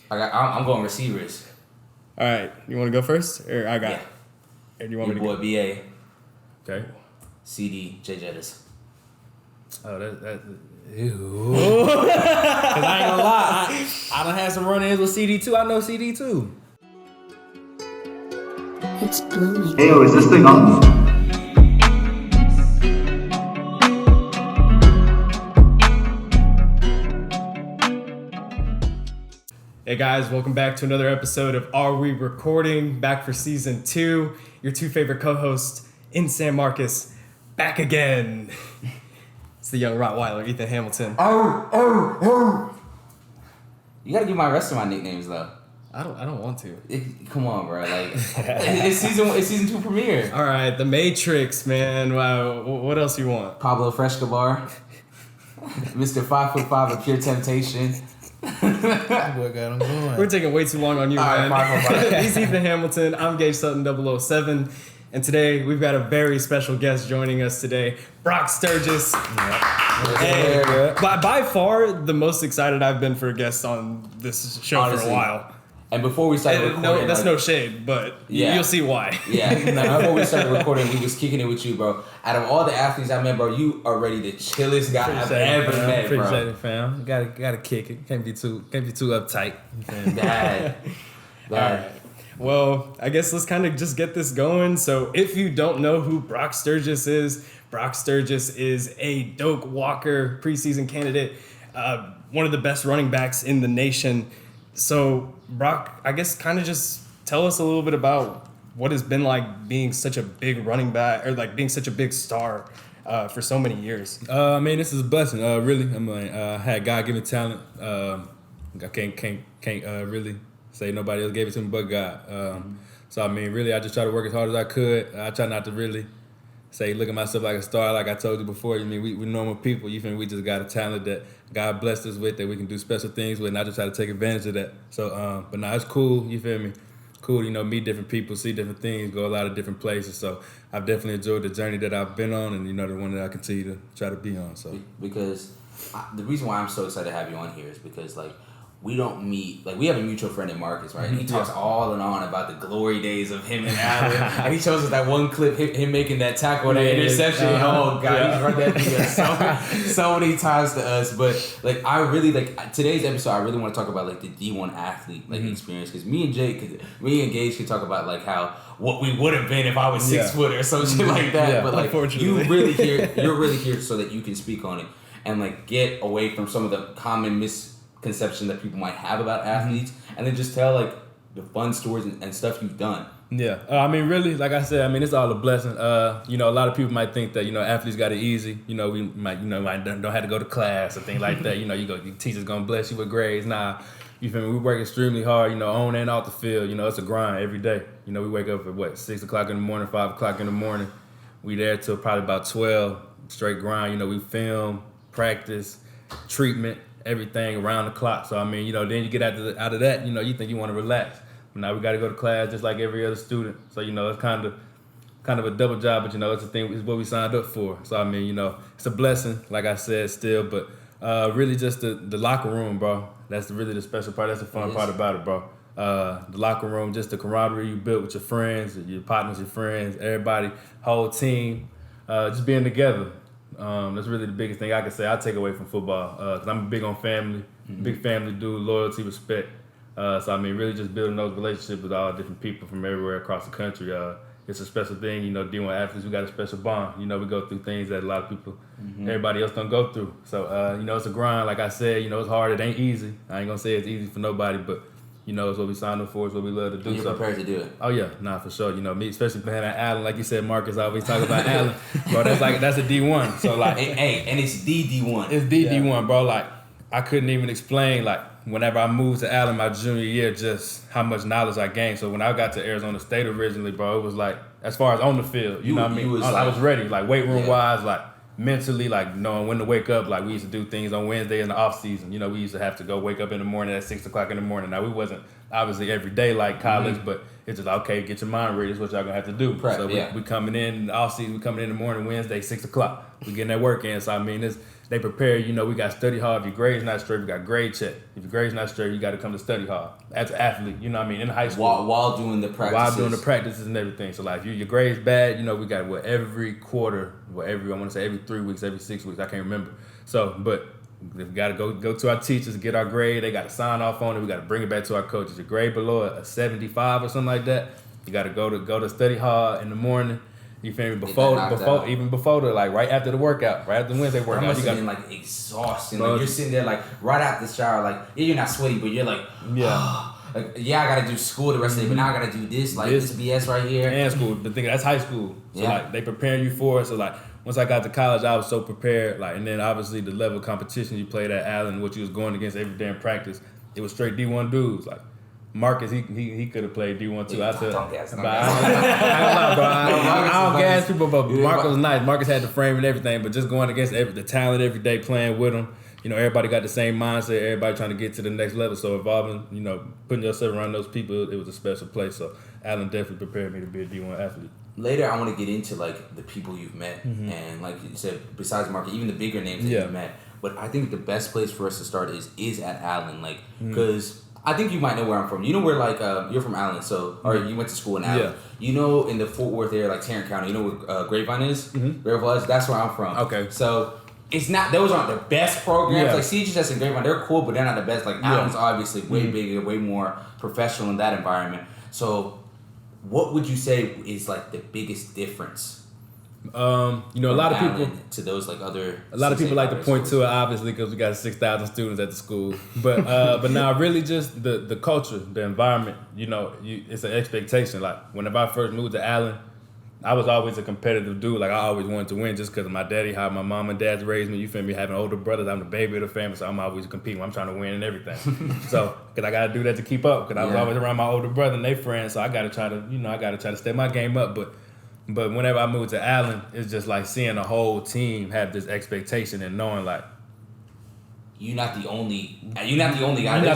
I'm going receivers. All right, you want to go first, or I got? Yeah. Or do you want Your me to boy BA. Okay. CD J Jettis. Oh, that. Ew. Cause I ain't gonna lie, I done had some run-ins with CD too. I know CD too. It's blooming. Hey, is this thing on? Hey guys, welcome back to another episode of Are We Recording? Back for season 2. Your two favorite co-hosts in San Marcos, back again. It's the young Rottweiler, Ethan Hamilton. You gotta give my rest of my nicknames though. I don't want to. Come on, bro. Like it's season 2 premiere. All right, the Matrix, man. Wow, what else you want? Pablo Frescobar, Mr. 5'5" of pure temptation. Boy got him going. We're taking way too long on you, All man. right, He's Ethan Hamilton. I'm Gage Sutton 007. And today we've got a very special guest joining us today, Brock Sturges. Hey, by far the most excited I've been for a guest on this show Honestly. for a while. And before we started recording, No, that's no shade, but you'll see why. Yeah. Before we started recording, we was kicking it with you, bro. Out of all the athletes I met, bro, you are already the chillest guy I've ever met, bro. Appreciate it, fam. You gotta kick it. Can't be too uptight. Dad. All right. Well, I guess let's kind of just get this going. So if you don't know who Brock Sturges is a Doak Walker preseason candidate, one of the best running backs in the nation. So Brock, I guess kind of just tell us a little bit about what it's been like being such a big running back, or like being such a big star for so many years. I mean, this is a blessing. Really, I'm like, had God-given talent. I can't really say nobody else gave it to me but God. So I mean, really, I just try to work as hard as I could. I try not to really say, look at myself like a star, like I told you before. I mean, we normal people. You feel me? We just got a talent that God blessed us with, that we can do special things with, and I just try to take advantage of that. So, but nah, it's cool. You feel me? Cool, meet different people, see different things, go a lot of different places. So I've definitely enjoyed the journey that I've been on, and the one that I continue to try to be on. So because the reason why I'm so excited to have you on here is because we don't meet, we have a mutual friend in Marcus, right? And he talks all and on about the glory days of him and Allen. And he shows us that one clip, him making that tackle, that interception. Oh, God, he's run that thing so many times to us. But, I really, today's episode, I really want to talk about, the D1 athlete, experience. Because me and Gage could talk about, what we would have been if I was 6 foot or some shit like that. Yeah, but, you're really here so that you can speak on it and, get away from some of the common misconception that people might have about athletes, and then just tell the fun stories and stuff you've done. Yeah, I mean, really, like I said, I mean, it's all a blessing. A lot of people might think that athletes got it easy. We might don't have to go to class or things like that. Your teacher's gonna bless you with grades. Nah, you feel me? We work extremely hard. On and off the field. It's a grind every day. We wake up at 6 o'clock in the morning, 5 o'clock in the morning. We there till probably about 12. Straight grind. We film, practice, treatment, everything around the clock. So I mean, then you get out of that, you think you want to relax. But now we got to go to class just like every other student. So it's kind of a double job, but it's a thing. It's what we signed up for. So I mean, it's a blessing, like I said, still. But really, just the locker room, bro. That's really the special part. That's the fun part about it, bro. The locker room, just the camaraderie you built with your friends, your partners, your friends, everybody, whole team, just being together. That's really the biggest thing I can say I take away from football, because I'm big on family, big family dude, loyalty, respect. So I mean, really just building those relationships with all different people from everywhere across the country. It's a special thing, D1 athletes, we got a special bond. We go through things that a lot of people, everybody else don't go through. So, it's a grind. Like I said, it's hard. It ain't easy. I ain't gonna say it's easy for nobody, but it's what we signed up for. It's what we love to do. And you're prepared to do it. Oh yeah, nah, for sure. Me, especially playing at Allen, like you said, Marcus always talk about Allen, bro. That's a D1. So and it's the D1. It's the D1, bro. I couldn't even explain whenever I moved to Allen my junior year, just how much knowledge I gained. So when I got to Arizona State originally, bro, it was as far as on the field, you know what I mean? I was ready, weight room wise, mentally, knowing when to wake up. We used to do things on Wednesday in the off season. We used to have to go wake up in the morning at 6 o'clock in the morning. Now we wasn't obviously every day like college, but it's just okay. Get your mind ready. That's what y'all gonna have to do. Prep, so we coming in the off season. We coming in the morning Wednesday 6 o'clock. We getting that work in. So I mean, they prepare, we got study hall. If your grade's not straight, we got grade check. If your grade's not straight, you got to come to study hall. As an athlete, in high school. While doing the practices. While doing the practices and everything. So, like, if your grade's bad, we got every quarter, I want to say every 3 weeks, every 6 weeks, I can't remember. So, but we got to go to our teachers, get our grade. They got to sign off on it. We got to bring it back to our coaches. Your grade below a 75 or something like that, you got to go to study hall in the morning. You feel me? Before the like right after the workout, right after the Wednesday workout, you got like exhausting. Like, you're sitting there like right after the shower, like you're not sweaty, but you're like, like I gotta do school the rest of the day, but now I gotta do this BS right here. And school, the thing that's high school, so like they preparing you for it. So like once I got to college, I was so prepared. Like, and then obviously the level of competition you played at Allen, what you was going against every day in practice, it was straight D1 dudes. Like Marcus, he could have played D1 too. I don't gas people, but Marcus was nice. Marcus had the frame and everything, but just going against the talent every day, playing with them. Everybody got the same mindset. Everybody trying to get to the next level. So involving, putting yourself around those people, it was a special place. So Allen definitely prepared me to be a D1 athlete. Later, I want to get into like the people you've met, and like you said, besides Marcus, even the bigger names that you've met. But I think the best place for us to start is at Allen, like because. I think you might know where I'm from. You know where, like, you're from Allen, so, or you went to school in Allen. Yeah. In the Fort Worth area, like Tarrant County, where Grapevine is? Grapevine, that's where I'm from. Okay. So, it's not, those aren't the best programs. Like, CHS and Grapevine, they're cool, but they're not the best. Like, Allen's obviously way bigger, way more professional in that environment. So, what would you say is, like, the biggest difference? A lot of people to those like other. A lot of people like to point to it, obviously, because we got 6,000 students at the school. But now, really, just the culture, the environment. It's an expectation. Like whenever I first moved to Allen, I was always a competitive dude. Like I always wanted to win, just because of my daddy, how my mom and dad raised me. You feel me? Having older brothers, I'm the baby of the family, so I'm always competing. I'm trying to win and everything. So, because I got to do that to keep up. Because I was always around my older brother and their friends, so I got to try to step my game up. But whenever I moved to Allen, it's just like seeing the whole team have this expectation and knowing like you're not the only guy. You're not the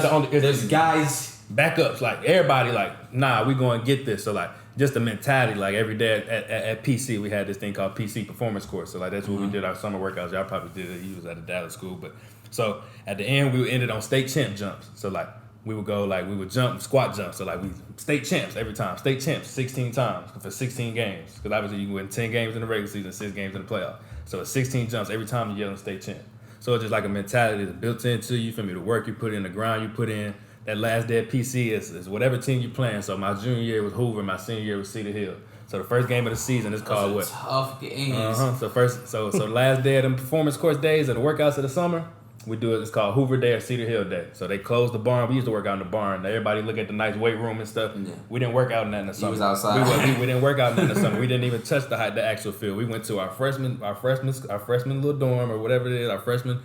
only. There's guys, backups, like everybody, like nah, we going to get this. So like just the mentality, like every day at PC, we had this thing called PC Performance Course. So like that's what we did our summer workouts. Y'all probably did it. You was at a Dallas school, but so at the end we ended on state champ jumps. So like. We would go we would jump, squat jumps. So we state champs every time. State champs 16 times for 16 games. Because obviously you can win 10 games in the regular season, 6 games in the playoff. So it's 16 jumps every time you get on state champ. So it's just like a mentality that's built into you. For me, the work you put in, the grind you put in. That last day at PC is whatever team you're playing. So my junior year was Hoover, my senior year was Cedar Hill. So the first game of the season is called what? Tough games. So last day of them performance course days or the workouts of the summer. We do it. It's called Hoover Day or Cedar Hill Day. So they closed the barn. We used to work out in the barn. Everybody look at the nice weight room and stuff. Yeah. We didn't work out in that in the summer. He was outside. We didn't work out in that in the summer. We didn't even touch the actual field. We went to our freshman little dorm or whatever it is. Our freshman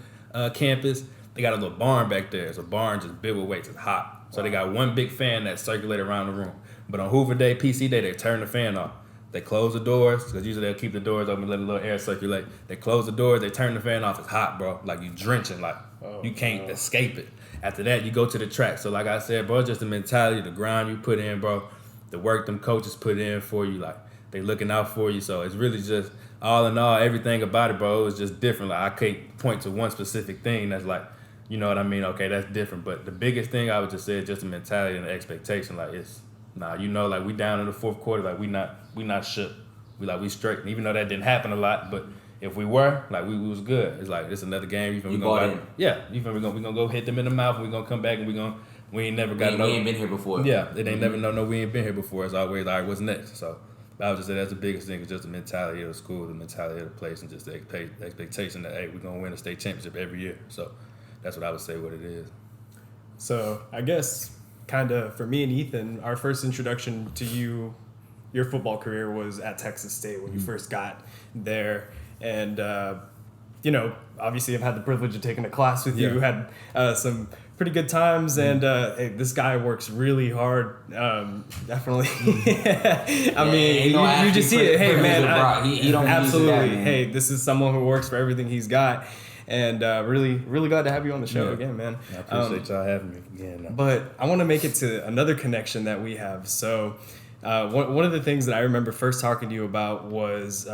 campus. They got a little barn back there. It's a barn just built with weights. It's hot. So they got one big fan that circulated around the room. But on Hoover Day, PC Day, they turn the fan off. They close the doors, because usually they'll keep the doors open and let a little air circulate. They close the doors, they turn the fan off. It's hot, bro. Like you drenching, like you can't escape it. After that, you go to the track. So like I said, bro, just the mentality, the grind you put in, bro. The work them coaches put in for you, like they looking out for you. So it's really just all in all, everything about it, bro, it was just different. Like I can't point to one specific thing that's like, you know what I mean? Okay, that's different. But the biggest thing I would just say is just the mentality and the expectation. Like it's like we down in the fourth quarter, like we not shook. We straight. And even though that didn't happen a lot, but if we were, like we was good. It's like it's another game. You feel me? We gonna go hit them in the mouth and we gonna come back and we ain't never got we ain't been here before. Yeah, it ain't never no we ain't been here before. It's always all right, what's next? So I would just say that's the biggest thing, is just the mentality of the school, the mentality of the place, and just the expectation that hey, we're gonna win a state championship every year. So that's what I would say what it is. So I guess kind of for me and Ethan, our first introduction to your football career was at Texas State when you first got there. And, obviously I've had the privilege of taking a class with you, had some pretty good times. And hey, this guy works really hard. Definitely. I mean, you just see it. Hey, man, he don't absolutely. That, man. Hey, this is someone who works for everything he's got. And really, really glad to have you on the show again, man. I appreciate y'all having me again. But I want to make it to another connection that we have. So one of the things that I remember first talking to you about was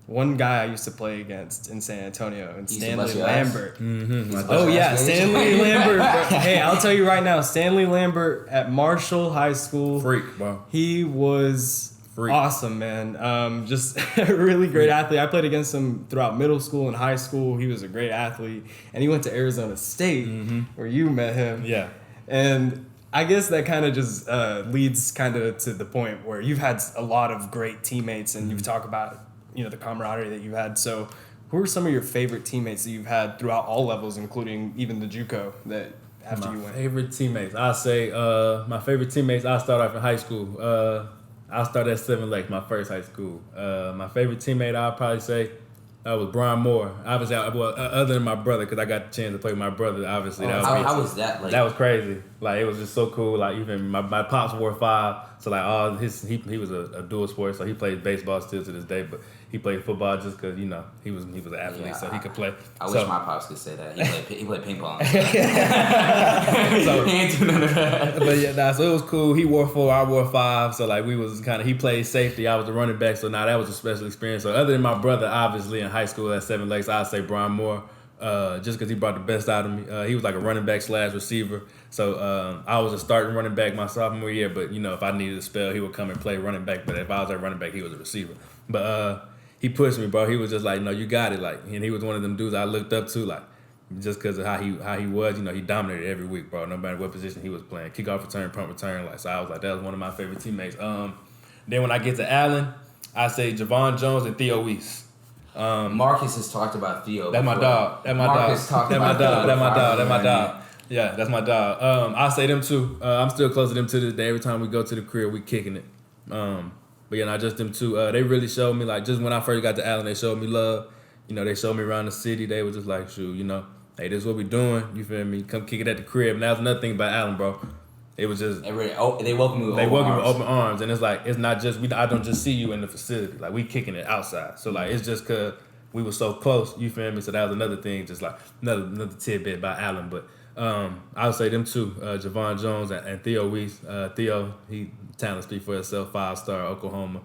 one guy I used to play against in San Antonio, and He used to Stanley bust your ass? Lambert. Mm-hmm. Oh yeah, Stanley Lambert. Bro. Hey, I'll tell you right now, Stanley Lambert at Marshall High School. Freak, bro. He was Freak. awesome, man. Just a really great athlete. I played against him throughout middle school and high school. He was a great athlete, and he went to Arizona State, where you met him. Yeah. And I guess that kind of just leads kind of to the point where you've had a lot of great teammates, and you've talked about the camaraderie that you've had. So, who are some of your favorite teammates that you've had throughout all levels, including even the JUCO that after you went? Favorite teammates, I say my favorite teammates. I started off in high school. I started at Seven Lakes, my first high school. My favorite teammate, I'll probably say, was Brian Moore. Obviously, other than my brother, because I got the chance to play with my brother. Obviously, How was that? Like, that was crazy. Like, it was just so cool. Like, even my pops wore 5, so like all he was a dual sport, so he played baseball still to this day, but he played football just because he was an athlete, so he could play. I wish my pops could say that. He played ping pong. So, he ain't do none of that. But yeah, so it was cool. He wore 4, I wore 5. So like we was he played safety. I was the running back. So now that was a special experience. So other than my brother, obviously in high school at Seven Lakes, I'd say Brian Moore, just because he brought the best out of me. He was like a running back / receiver. So I was a starting running back my sophomore year. But if I needed a spell, he would come and play running back. But if I was at running back, he was a receiver. But he pushed me, bro. He was just like, no, you got it. Like, and he was one of them dudes I looked up to, like, just because of how he was, he dominated every week, bro. No matter what position he was playing, kickoff return, punt return, like, so I was like, that was one of my favorite teammates. Then when I get to Allen, I say Javon Jones and Theo Weiss. Marcus has talked about Theo. That's my dog. That's my Marcus dog. That's my dog. That's my Theo. dog. Yeah, that's my dog. I say them two. I'm still close to them to this day. Every time we go to the crib, we kicking it. But yeah, not just them two. They really showed me, like, just when I first got to Allen, they showed me love. They showed me around the city. They were just like, shoot, hey, this is what we doing. You feel me? Come kick it at the crib. And that was another thing about Allen, bro. It was just they welcome you with open arms. And it's like, it's not just I don't just see you in the facility. Like, we kicking it outside. So like, it's just cause we were so close. You feel me? So that was another thing, just like another tidbit about Allen. But I would say them two, Javon Jones and Theo Weiss. Theo, talent speak for itself. 5-star Oklahoma,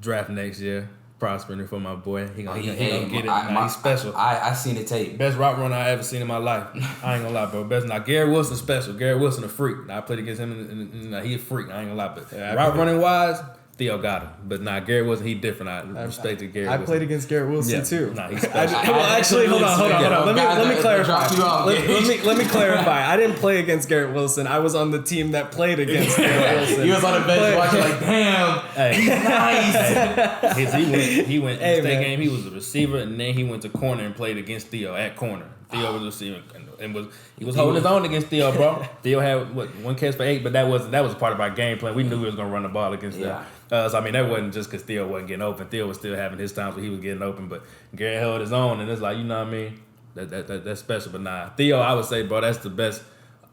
draft next year. Prospering for my boy. He gonna get it. He's special. I seen the tape. Best route runner I ever seen in my life. I ain't gonna lie, bro. Best. Now, Gary Wilson special. Gary Wilson a freak. Now, I played against him, and he a freak. I ain't gonna lie, but route running wise, Theo got him. But Gary Wilson, he different. I respect Gary Wilson. I played against Garrett Wilson too. Nah, he's special. Actually, hold on. Let me clarify. Let Let me clarify. I didn't play against Garrett Wilson. I was on the team that played against Garrett Wilson. He was on the bench watching like, damn, he's nice. He went state game. He was a receiver, and then he went to corner and played against Theo at corner. Theo was receiving and he was holding his own against Theo, bro. Theo had one catch for 8, but that was a part of our game plan. We knew we was gonna run the ball against them. So I mean, that wasn't just because Theo wasn't getting open. Theo was still having his times where he was getting open, but Gary held his own, and it's like, you know what I mean? That's special. But Theo, I would say, bro, that's the best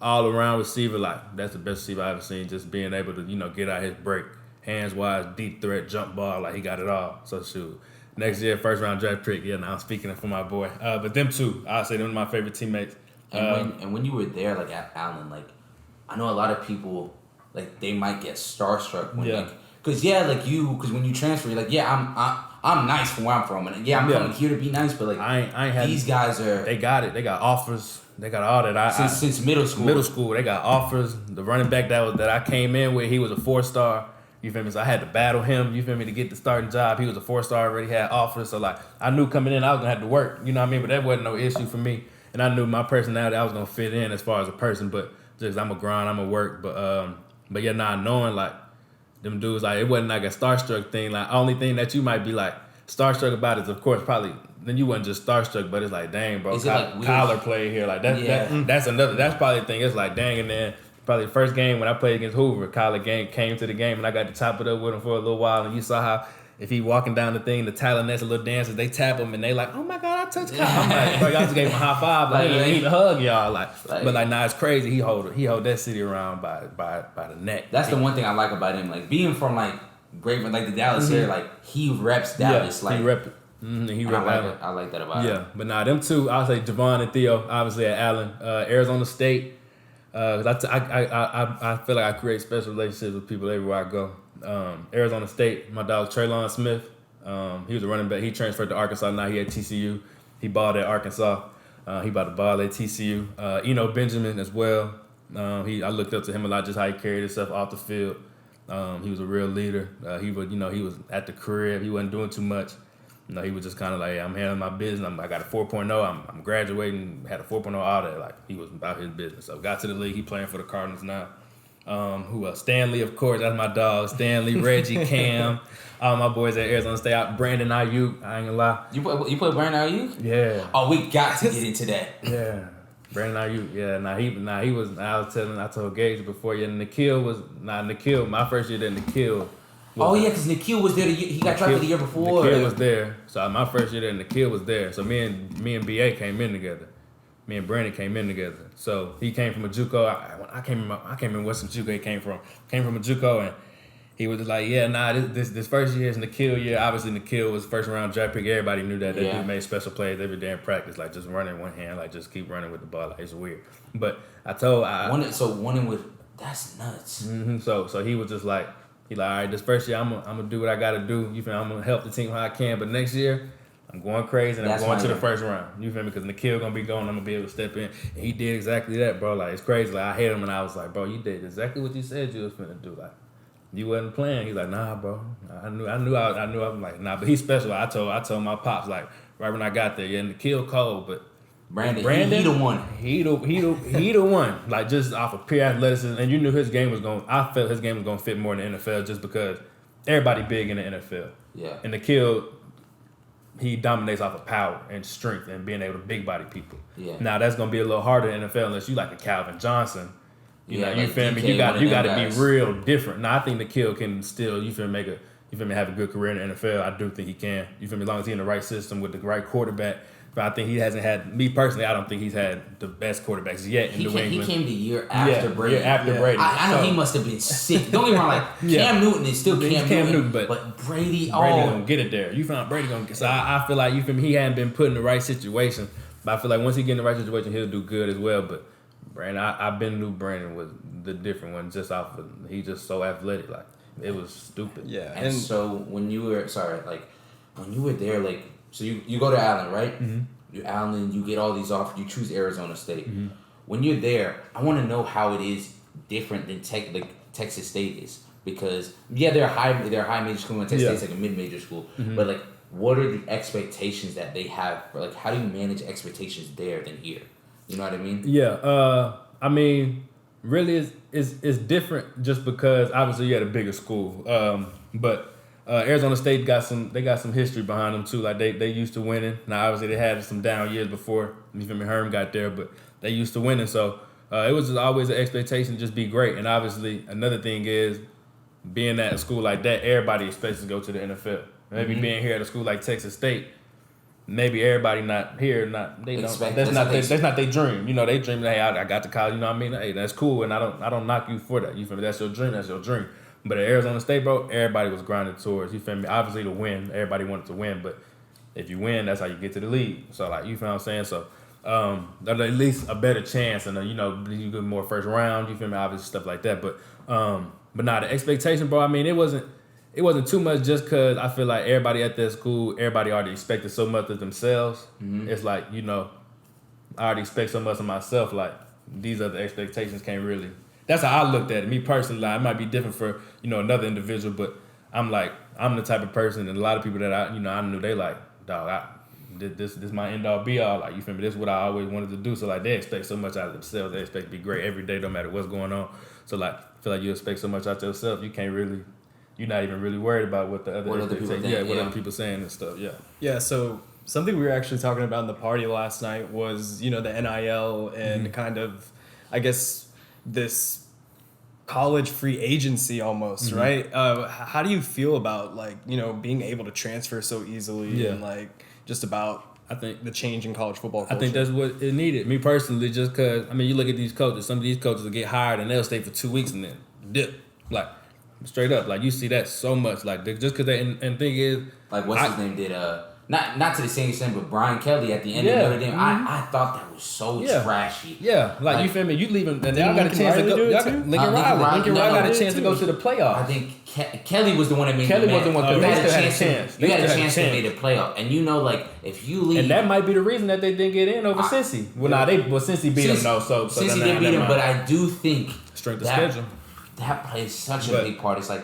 all around receiver. Like, that's the best receiver I've ever seen. Just being able to get out his break, hands wide, deep threat, jump ball, like he got it all. So shoot. Next year, first round draft pick. Yeah, now I'm speaking for my boy. But them two, I'd say them are my favorite teammates. And when you were there, like at Allen, like I know a lot of people, like they might get starstruck when because when you transfer, you're like, I'm nice from where I'm from, and I'm coming here to be nice, but like I ain't had these guys they got it. They got offers. They got all that. Since middle school. Middle school, they got offers. The running back that I came in with, he was a 4-star. You feel me? So I had to battle him, you feel me, to get the starting job. He was a 4-star, already had offers. So like I knew coming in I was gonna have to work, you know what I mean? But that wasn't no issue for me. And I knew my personality, I was gonna fit in as far as a person, but just I'm a grind, I'm a work. But yeah, knowing like them dudes, like it wasn't like a starstruck thing. Like only thing that you might be like starstruck about is of course probably then you wasn't just starstruck, but it's like, dang, bro, Kyler played here. Like that's probably the thing. It's like, dang, and then probably the first game when I played against Hoover, Kyler came to the game and I got to chop it up with him for a little while, and you saw how if he walking down the thing, the Tyler Ness, the little dancers, they tap him and they like, oh my God, I touched Kyler. I'm like, bro, y'all just gave him a high five, like he ain't even hug y'all, but it's crazy. He hold that city around by the neck. That's the one thing I like about him, like being from like Graveland, like the Dallas area, like he reps Dallas, like he rep it. He rep Allen. I like that about him. Yeah, but them two, I'll say Javon and Theo, obviously at Allen, Arizona State. I feel like I create special relationships with people everywhere I go. Arizona State, my dog Traylon Smith. He was a running back. He transferred to Arkansas. Now he at TCU. He balled at Arkansas. He about to ball at TCU. Eno Benjamin as well. I looked up to him a lot, just how he carried himself off the field. He was a real leader. He was at the crib. He wasn't doing too much. He was just kind of like, hey, I'm handling my business. I got a 4.0. I'm graduating. Had a 4.0 all that. Like, he was about his business. So got to the league. He playing for the Cardinals now. Who else? Stanley, of course. That's my dog. Stanley, Reggie, Cam. All my boys at Arizona State. Brandon Ayuk. I ain't gonna lie. You play Brandon Ayuk? Yeah. Oh, we got to get into that. Yeah. Brandon Ayuk. Yeah. He was. I told Gage before. Yeah. Nikhil. My first year there, Nikhil. Because Nikhil was there. He got drafted the year before. Nikhil was there. So my first year there, Nikhil was there. So me and BA came in together. Me and Brandon came in together. So he came from a JUCO. I can't remember what some JUCO he came from. Came from a JUCO, and he was just like, this first year is Nikhil year. Obviously, Nikhil was first round draft pick. Everybody knew that. That dude made special plays every day in practice, like just running one hand, like just keep running with the ball. Like, it's weird. But running with that's nuts. Mm-hmm. So he was just like, all right, this first year I'm gonna do what I gotta do. You feel me? I'm gonna help the team how I can. But next year, I'm going crazy and I'm going to the first round. You feel me? Because Nikhil gonna be going, I'm gonna be able to step in. And he did exactly that, bro. Like, it's crazy. Like, I hate him and I was like, bro, you did exactly what you said you was finna do. Like, you wasn't playing. He's like, nah, bro. I knew. I'm like, nah. But he's special. I told my pops, like, right when I got there, Nikhil cold, but Brandon, he the one. He the one. Like, just off of pure athleticism, and you knew his game was going. I felt his game was going to fit more in the NFL just because everybody big in the NFL. Yeah. And Nikhil, he dominates off of power and strength and being able to big body people. Yeah. Now that's going to be a little harder in the NFL unless you like a Calvin Johnson. You feel me? DK, You got to guys. be real different. Now I think Nikhil can still have a good career in the NFL. I do think he can. You feel me? As long as he's in the right system with the right quarterback. But I think he hasn't had, me personally, I don't think he's had the best quarterbacks yet in New England. He came the year after Brady. Brady. I know he must have been sick. Don't get me wrong, like, Cam Newton is still Cam Newton, but Brady gonna get it there. You found Brady gonna get. So I feel like, you feel me, he hadn't been put in the right situation. But I feel like once he get in the right situation, he'll do good as well. But Brandon, I've been knew Brandon was the different one just off of, he's just so athletic. Like, it was stupid. Yeah. And so when you were there, like, so you go to Allen, right? Mm-hmm. You Allen, you get all these offers. You choose Arizona State. Mm-hmm. When you're there, I want to know how it is different than Texas State is, because they're a high major school and Texas State's like a mid major school. Mm-hmm. But like, what are the expectations that they have? Like, how do you manage expectations there than here? You know what I mean? Yeah. I mean, really, it's different just because obviously you're at a bigger school. But Arizona State got some history behind them too. Like, they used to winning. Now obviously they had some down years before Herm got there, but they used to winning. So it was just always an expectation to just be great. And obviously another thing is, being at a school like that, everybody expects to go to the NFL. Maybe being here at a school like Texas State, maybe everybody not here, that's not their dream. You know, they dream, hey, I got to college. You know what I mean? Hey, that's cool, and I don't knock you for that. You feel me? That's your dream. But at Arizona State, bro, everybody was grinding towards, you feel me? Obviously to win, everybody wanted to win, but if you win, that's how you get to the league. So, like, you feel what I'm saying? So, at least a better chance, and you get more first round. You feel me? Obviously stuff like that. But nah, the expectation, bro. I mean, it wasn't too much just because I feel like everybody at that school, everybody already expected so much of themselves. Mm-hmm. It's like, I already expect so much of myself. Like, these other expectations can't really. That's how I looked at it. Me personally, like, it might be different for, another individual, but I'm like, I'm the type of person, and a lot of people that I knew, they like, dog, this my end all be all. Like, you feel me? This is what I always wanted to do. So, like, they expect so much out of themselves. They expect to be great every day, no matter what's going on. So, like, I feel like you expect so much out of yourself, you're not even really worried about what the other people think. Yeah, what other people saying and stuff. Yeah. Yeah. So something we were actually talking about in the party last night was, the NIL and kind of, I guess, this college free agency almost, right? How do you feel about, like, being able to transfer so easily and, like, just about, I think, the change in college football culture? I think that's what it needed. Me personally, just because, you look at these coaches. Some of these coaches will get hired and they'll stay for 2 weeks and then dip. Like, straight up. Like, you see that so much. Like, just because and thing is, like, what's his name did not to the same extent, but Brian Kelly at the end of Notre Dame, I thought that was so trashy. Yeah, like you feel me? You leaving, and y'all got a chance to go. Lincoln Riley got a chance to go to the playoffs. I think Kelly was the one that made. Kelly was the one because you they had still a had a chance. You had a chance to make the playoff, and like if you leave, and that might be the reason that they didn't get in over Cincy. Well, Cincy beat them though, so Cincy did beat them, but I do think strength of schedule that plays such a big part. It's like,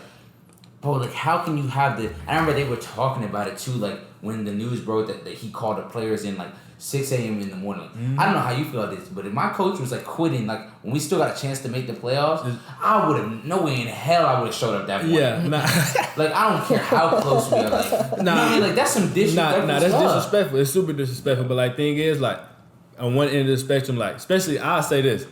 bro, like how can you have the? I remember they were talking about it too, like when the news broke that he called the players in like 6 a.m. in the morning. I don't know how you feel about this, but if my coach was like quitting, like when we still got a chance to make the playoffs, I would have no way in hell I would have showed up that morning. Yeah, nah. Like I don't care how close we are. Like, nah, you know what I mean? Like that's some disrespectful. Nah, that's disrespectful. It's super disrespectful. But like, thing is, like on one end of the spectrum, like especially I'll say this.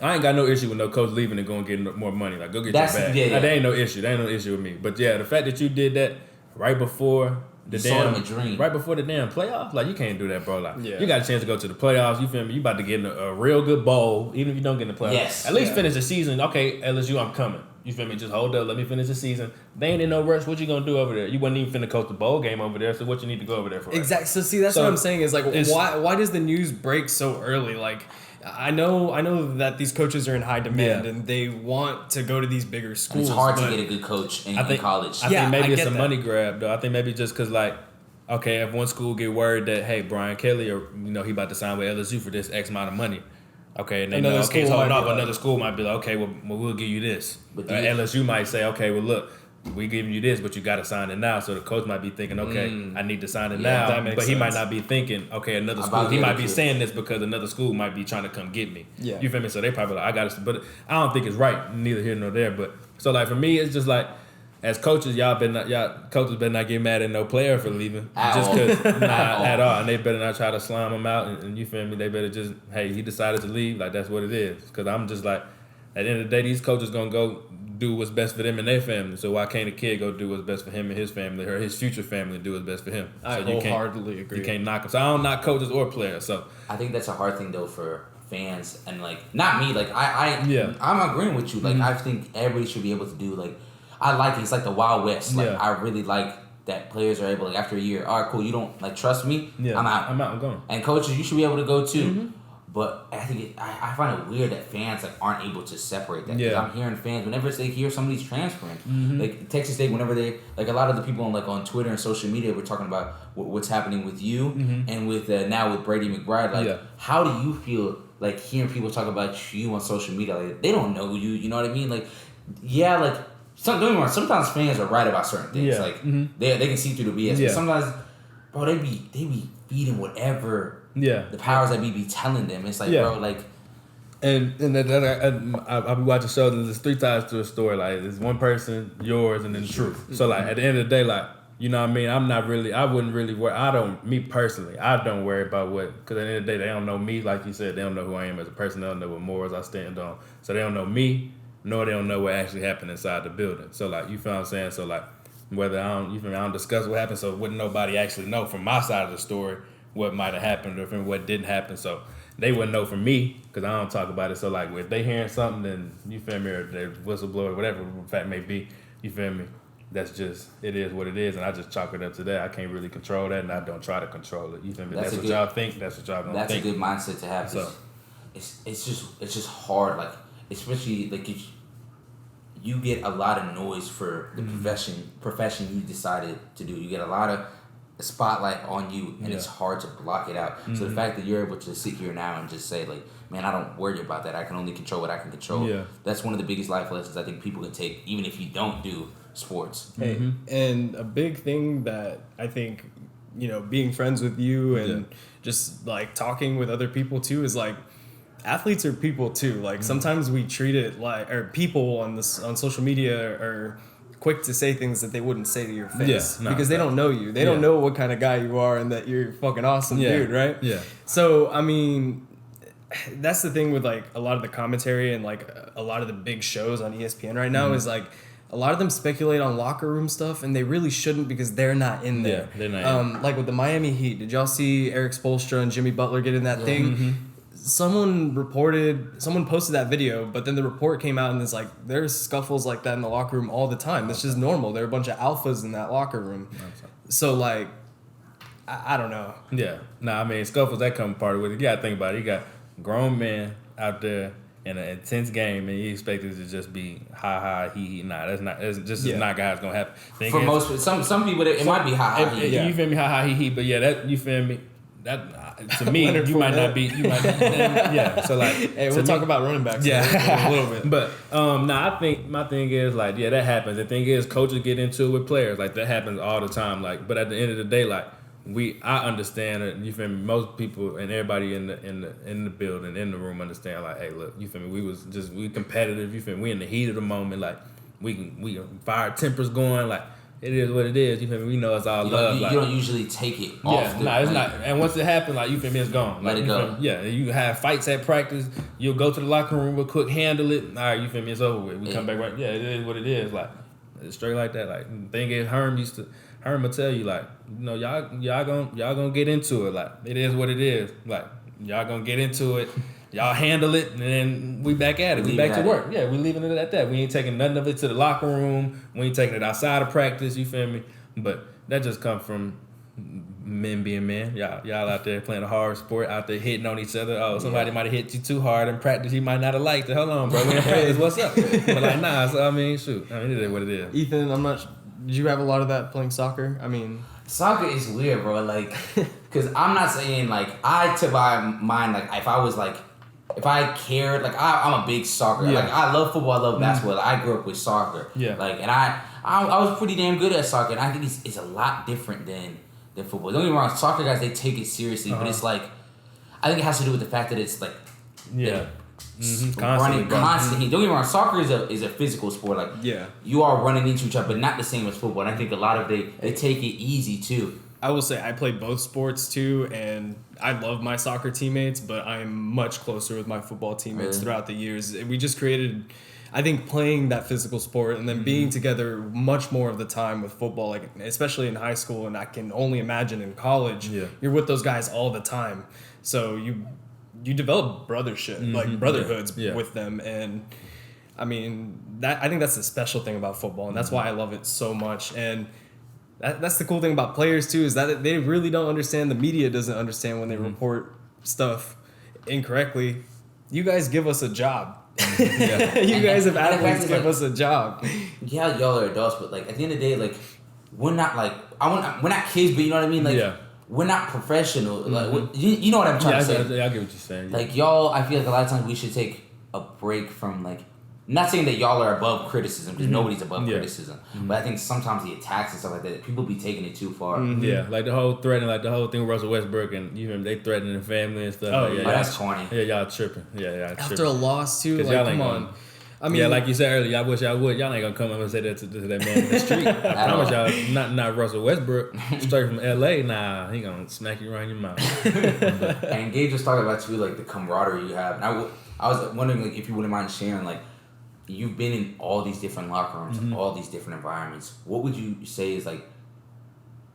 I ain't got no issue with no coach leaving and going to get more money. Like, go get your bag. Yeah. That ain't no issue. That ain't no issue with me. But yeah, the fact that you did that right before the damn playoffs, like you can't do that, bro. Like you got a chance to go to the playoffs. You feel me? You about to get in a real good bowl, even if you don't get in the playoffs. Yes. At least finish the season. Okay, LSU, I'm coming. You feel me? Just hold up. Let me finish the season. They ain't in no rush. What you gonna do over there? You wasn't even finna coach the bowl game over there. So what you need to go over there for? Exactly. So see, that's what I'm saying is like, why does the news break so early? Like, I know that these coaches are in high demand and they want to go to these bigger schools. And it's hard to get a good coach in college. I think maybe it's a money grab though. I think maybe just because like, okay, if one school get word that hey, Brian Kelly or he about to sign with LSU for this X amount of money. Okay, and they know, okay, so another school might be like, okay, well we'll give you this. But LSU might say, okay, well look, we giving you this, but you got to sign it now. So the coach might be thinking, okay, I need to sign it now. But he might not be thinking, okay, another school. He might be saying this because another school might be trying to come get me. Yeah. You feel me? So they probably like, I got to, but I don't think it's right, neither here nor there. But so like for me, it's just like, as coaches, y'all coaches better not get mad at no player for leaving. Just because, at all. And they better not try to slime him out. And you feel me? They better just, hey, he decided to leave. Like, that's what it is. Because I'm just like, at the end of the day, these coaches going to go do what's best for them and their family. So why can't a kid go do what's best for him and his family, or his future family do what's best for him? I wholeheartedly agree. You can't knock them. So I don't knock coaches or players. So I think that's a hard thing, though, for fans. And, like, not me. Like, I'm agreeing with you. Like, I think everybody should be able to do, like, I like it. It's like the Wild West. Like I really like that players are able, like after a year, all right, cool, you don't like trust me, I'm out. I'm going. And coaches, you should be able to go too. But I think I find it weird that fans like aren't able to separate that. Because I'm hearing fans whenever they hear somebody's transferring, like Texas State, whenever they like a lot of the people on Twitter and social media were talking about what's happening with you and with now with Brady McBride. Like, how do you feel like hearing people talk about you on social media? Like they don't know you. You know what I mean? Like, like. Don't get me wrong, sometimes fans are right about certain things. Like they can see through the BS. But sometimes, bro, they be feeding whatever the powers that be telling them. It's like, bro, like. And I'll be watching shows and there's 3 sides to a story. Like there's one person, yours, and then the truth. So like at the end of the day, like you know what I mean. I wouldn't really worry. Me personally, I don't worry about what, because at the end of the day, they don't know me. Like you said, they don't know who I am as a person. They don't know what morals I stand on. So they don't know me. Nor they don't know what actually happened inside the building. So like you feel what I'm saying? So like whether I don't discuss what happened, so wouldn't nobody actually know from my side of the story what might have happened or from what didn't happen. So they wouldn't know from me because I don't talk about it. So like if they hearing something, then you feel me, or they whistleblower, whatever the fact may be, you feel me? That's just, it is what it is, and I just chalk it up to that. I can't really control that, and I don't try to control it. You feel me? That's what y'all think. That's what y'all don't think. That's a good mindset to have. So it's just hard, like. Especially like you get a lot of noise for the profession you decided to do. You get a lot of spotlight on you, and it's hard to block it out. So the fact that you're able to sit here now and just say like, man, I don't worry about that. I can only control what I can control. Yeah. That's one of the biggest life lessons I think people can take, even if you don't do sports. Hey, and a big thing that I think, being friends with you and just like talking with other people too is like, athletes are people too. Like sometimes we treat it like, or people on social media are quick to say things that they wouldn't say to your face because they don't know you. They don't know what kind of guy you are and that you're a fucking awesome dude, right? Yeah. So I mean, that's the thing with like a lot of the commentary and like a lot of the big shows on ESPN right now is like a lot of them speculate on locker room stuff, and they really shouldn't because they're not in there. Yeah, they're not. Like with the Miami Heat, did y'all see Eric Spoelstra and Jimmy Butler get in that thing? Someone posted that video, but then the report came out and it's like there's scuffles like that in the locker room all the time. That's just normal. There are a bunch of alphas in that locker room. So like I don't know. Yeah. Nah, I mean, scuffles, that come part with it. You got to think about it. You got grown men out there in an intense game, and you expect it to just be ha, he. Nah, that's just not how it's going to happen. For most, some people, it might be ha, he. You feel me? Ha, he. But yeah, that, you feel me? That, to me, you might not be, yeah. So like, hey, we'll talk about running backs in a little bit. But I think my thing is like, yeah, that happens. The thing is, coaches get into it with players. Like that happens all the time. Like, but at the end of the day, like I understand it. You feel me? Most people and everybody in the building, in the room, understand. Like, hey, look, you feel me? We competitive. You feel me? We in the heat of the moment. Like we fire tempers going. Like. It is what it is. You feel me? We know it's all love. You don't usually take it off. Yeah, it's not. And once it happens, like you feel me, it's gone. Let it go. Yeah, you have fights at practice. You'll go to the locker room real quick, handle it. All right, you feel me? It's over with. We come back right. Yeah, it is what it is. Like it's straight like that. Like the thing is, Herm will tell you like, you know, y'all gonna get into it. Like it is what it is. Like y'all gonna get into it. Y'all handle it, and then we back at it. We back to work. Yeah, we leaving it at that. We ain't taking nothing of it to the locker room. We ain't taking it outside of practice. You feel me? But that just comes from men being men. Y'all out there playing a hard sport, out there hitting on each other. Oh, somebody might have hit you too hard in practice. You might not have liked it. Hold on, bro. We in practice. What's up? But like, nah. So I mean, shoot. I mean, it is what it is. Ethan, did you have a lot of that playing soccer? I mean, soccer is weird, bro. Like, because I'm not saying like I took my mind like if I cared, like I'm a big soccer. Yeah. Like I love football, I love basketball. Like, I grew up with soccer. Yeah. Like and I was pretty damn good at soccer, and I think it's a lot different than football. Don't get me wrong, soccer guys, they take it seriously, but it's like I think it has to do with the fact that it's like running constantly. Don't get me wrong, soccer is a physical sport. Like you are running into each other, but not the same as football. And I think a lot of they take it easy too. I will say I played both sports too, and I love my soccer teammates, but I'm much closer with my football teammates throughout the years. We just created, I think, playing that physical sport and then being together much more of the time with football, like especially in high school, and I can only imagine in college, you're with those guys all the time. So you develop brothership, like brotherhoods with them, and I mean I think that's the special thing about football, and that's why I love it so much. And that's the cool thing about players too, is that they really don't understand. The media doesn't understand when they report stuff incorrectly. You guys give us a job. You guys have athletes give us a job. Yeah, y'all are adults, but like at the end of the day, like we're not like we're not kids, but you know what I mean. Like we're not professional. Like you know what I'm trying to say. I get what you're saying. Like y'all, I feel like a lot of times we should take a break from like. Not saying that y'all are above criticism, because nobody's above criticism. But I think sometimes the attacks and stuff like that, people be taking it too far. Yeah, like the whole threatening, like the whole thing with Russell Westbrook, and you know, they threatening the family and stuff. Oh, like, that's corny. Yeah, y'all tripping. Yeah, after a loss too, like come on. I mean, like you said earlier, I wish y'all would. Y'all ain't gonna come up and say that to that man in the street. I promise y'all, not Russell Westbrook, straight from LA. Nah, he gonna smack you around your mouth. And Gage was talking about too, like the camaraderie you have. And I was wondering like if you wouldn't mind sharing like. You've been in all these different locker rooms, all these different environments. What would you say is like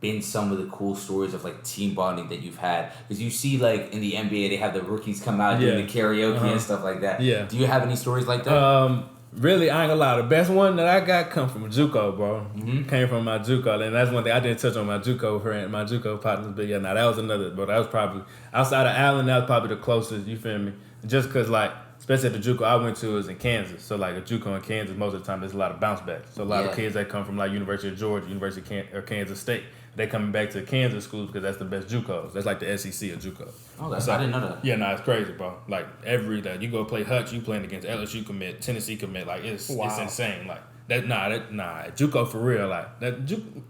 been some of the cool stories of like team bonding that you've had? Because you see like in the NBA, they have the rookies come out doing the karaoke and stuff like that. Yeah. Do you have any stories like that? Really, I ain't gonna lie. The best one that I got come from JUCO, bro. Came from my JUCO, and that's one thing I didn't touch on my JUCO friend, my JUCO partners. But yeah, now that was another. But that was probably outside of Allen. That was probably the closest. You feel me? Just cause like. Especially at the JUCO I went to is in Kansas. So like a JUCO in Kansas, most of the time there's a lot of bounce backs. So a lot of kids that come from like University of Georgia, University of Kansas State, they coming back to Kansas schools because that's the best JUCOs. That's like the SEC of JUCO. Oh, so, I didn't know that. Yeah, it's crazy, bro. Like like you go play Hutch, you playing against LSU commit, Tennessee commit, like it's insane. Like that JUCO for real. Like that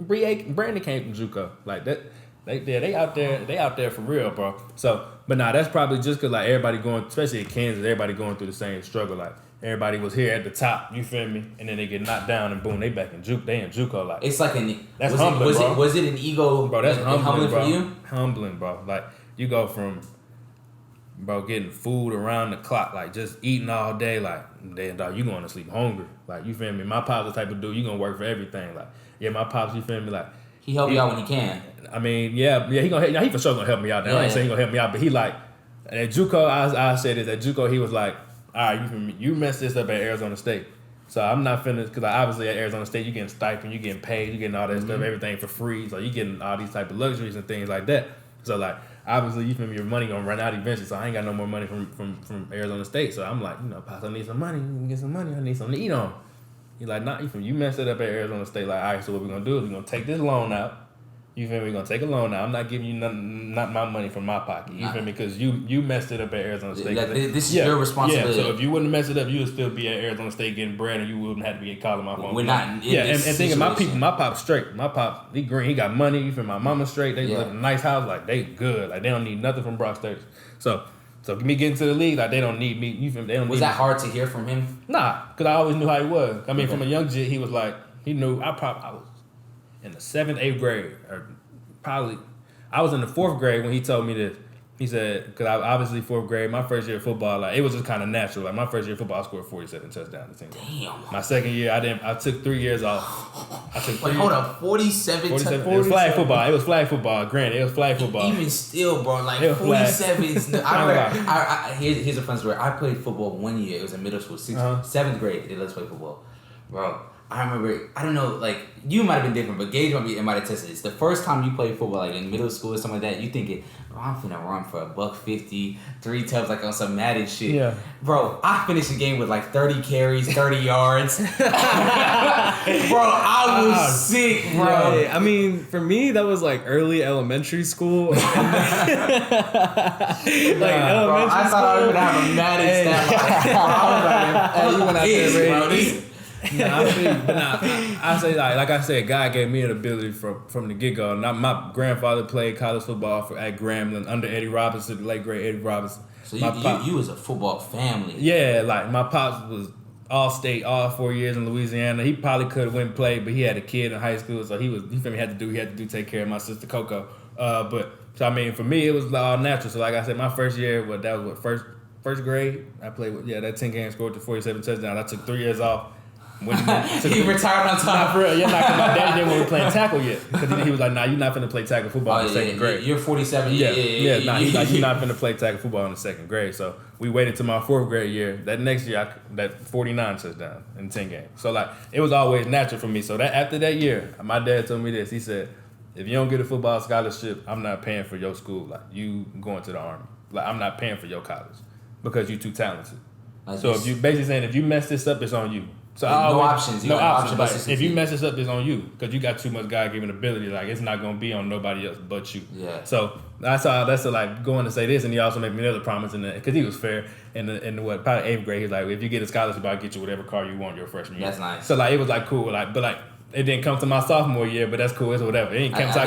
Brandon came from JUCO. Like that. They out there for real, bro. So, but that's probably just cause like everybody going, especially in Kansas, everybody going through the same struggle. Like everybody was here at the top, you feel me? And then they get knocked down and boom, they back in JUCO. Like it's like that's humbling, was it an ego? Bro, that's humbling for you? Humbling, bro. Like you go from getting food around the clock, like just eating all day, like then dog, you going to sleep hungry. Like you feel me? My pop's the type of dude, you gonna work for everything. Like my pops, you feel me? Like he help you out when he can. I mean, he gonna he for sure gonna help me out. I ain't saying he gonna help me out, but he like at JUCO. I said this at JUCO. He was like, all right, you messed this up at Arizona State. So I'm not finna, because obviously at Arizona State, you getting stipend, you getting paid, you getting all that stuff, everything for free. So you getting all these type of luxuries and things like that. So like, obviously, you feel me, your money gonna run out eventually. So I ain't got no more money from Arizona State. So I'm like, Pops, I need some money. Let me get some money. I need something to eat on. He's like, nah, you messed it up at Arizona State. Like, all right, so what we're gonna do is we're gonna take this loan out. You feel me? We're gonna take a loan out. I'm not giving you not my money from my pocket. You feel me? Because you messed it up at Arizona State. Like, this is your responsibility. Yeah, so if you wouldn't have messed it up, you would still be at Arizona State getting bread, and you wouldn't have to be calling my phone. We're not in and this thinking my situation. my pop's straight. My pop, he green. He got money. You feel my mama straight. They live in a nice house. Like, they good. Like, they don't need nothing from Brock Sturges. So me getting to the league, like, they don't need me. You feel me? They don't. Was that hard to hear from him? Nah, because I always knew how he was. I mean, from a young jit, he was like, he knew. I was in the 7th, 8th grade, or probably, I was in the 4th grade when he told me this. He said, because I obviously 4th grade, my first year of football, like, it was just kind of natural. Like, my first year of football, I scored 47 touchdowns. Damn. My second year, I took 3 years off. Hold up, 47. It was flag football. It was flag football. Granted, it was flag football. Even still, bro, like 47 is. Here's a fun story. I played football 1 year. It was in middle school, 7th grade. They let us play football, bro. I remember, I don't know, like, you might have been different, but Gage might have tested this. The first time you played football, like in middle school or something like that, you thinking, bro, I'm finna run for $150, 3 tubs, like on some Madden shit. Yeah. Bro, I finished the game with like 30 carries, 30 yards. Bro, I was sick, bro. Yeah, I mean, for me, that was like early elementary school. Like, bro, I thought I was gonna have a Madden stat line. I was like, you went out there ready. I say like I said, God gave me an ability from the get go. My grandfather played college football at Grambling under Eddie Robinson, the late great Eddie Robinson. So you was a football family. Yeah, like my pops was all state all 4 years in Louisiana. He probably could have went and played, but he had a kid in high school, so he had to take care of my sister Coco. So I mean, for me it was all natural. So like I said, my first year, first grade, I played with that 10 game scored to 47 touchdowns. I took 3 years off. He retired on time. Nah, for real. Yeah, nah, 'cause my dad didn't want to play tackle yet. Because he was like, nah, you're not finna play tackle football in the second grade. You're 47. Yeah. Nah, he's like, you're not finna play tackle football in the second grade. So we waited till my 4th grade year. That next year, that 49 touchdowns in 10 games. So like, it was always natural for me. So that after that year, my dad told me this. He said, if you don't get a football scholarship, I'm not paying for your school. Like, you going to the Army. Like, I'm not paying for your college because you're too talented. So if you basically saying, if you mess this up, it's on you. So no options. No options. Like, if you mess this up, it's on you because you got too much God-given ability. Like, it's not gonna be on nobody else but you. Yeah. So that's like going to say this, and he also made me another promise in because he was fair. In the probably 8th grade, he's like, if you get a scholarship, I'll get you whatever car you want your freshman year. That's nice. So like, it was like cool. Like, but like, it didn't come to my sophomore year, but that's cool. It's whatever. It didn't come to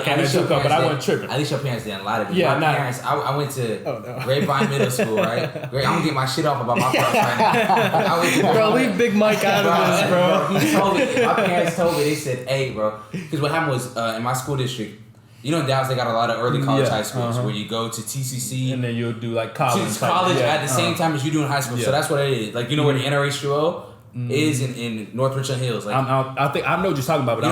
but I wasn't tripping. At least your parents didn't lie to you. Yeah, my parents, I went to Grapevine Middle School, right? I'm gonna get my shit off about my parents right now. Bro, leave Big Mike out of this, bro. He told me, my parents told me, they said, hey, bro. Because what happened was, in my school district, you know, in Dallas, they got a lot of early college high schools where you go to TCC. And then you'll do like college. At the same time as you do in high school. Yeah. So that's what it is. Like, you know where the NRHUO is in North Richland Hills. Like, I think I know what you're talking about, but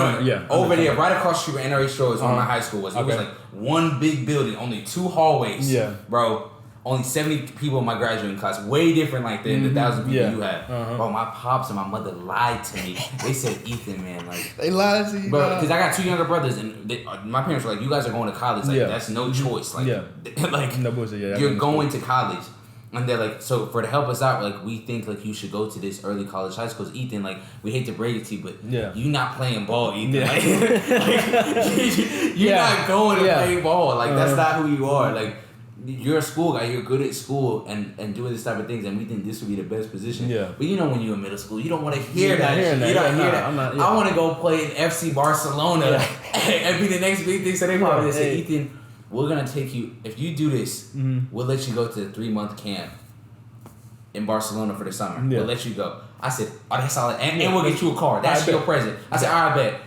over there, right across the street where NRHUO is where my high school was. It was like one big building, only 2 hallways. Yeah. Bro. Only 70 people in my graduating class. Way different like than the 1,000 people you had. Bro, my pops and my mother lied to me. They said, Ethan, man, like... They lied to you, bro. Because I got 2 younger brothers, and my parents were like, you guys are going to college. Like, that's no choice. Like, like no bullshit, you're going to college. And they're like, so to help us out, like, we think, like, you should go to this early college high school. Ethan, like, we hate to break it to you, but you not playing ball, Ethan. Yeah. Like, you're not going to play ball. Like, that's not who you are. Like, you're a school guy. You're good at school and doing this type of things, and we think this would be the best position. Yeah. But you know, when you're in middle school, you don't want to hear that. You don't hear that. I want to go play in FC Barcelona and be the next big thing. So they probably say, Ethan, we're gonna take you. If you do this, we'll let you go to the 3-month camp in Barcelona for the summer. We'll let you go. I said, oh, that's solid, and we'll get you a car. That's your present. I said, all right, bet.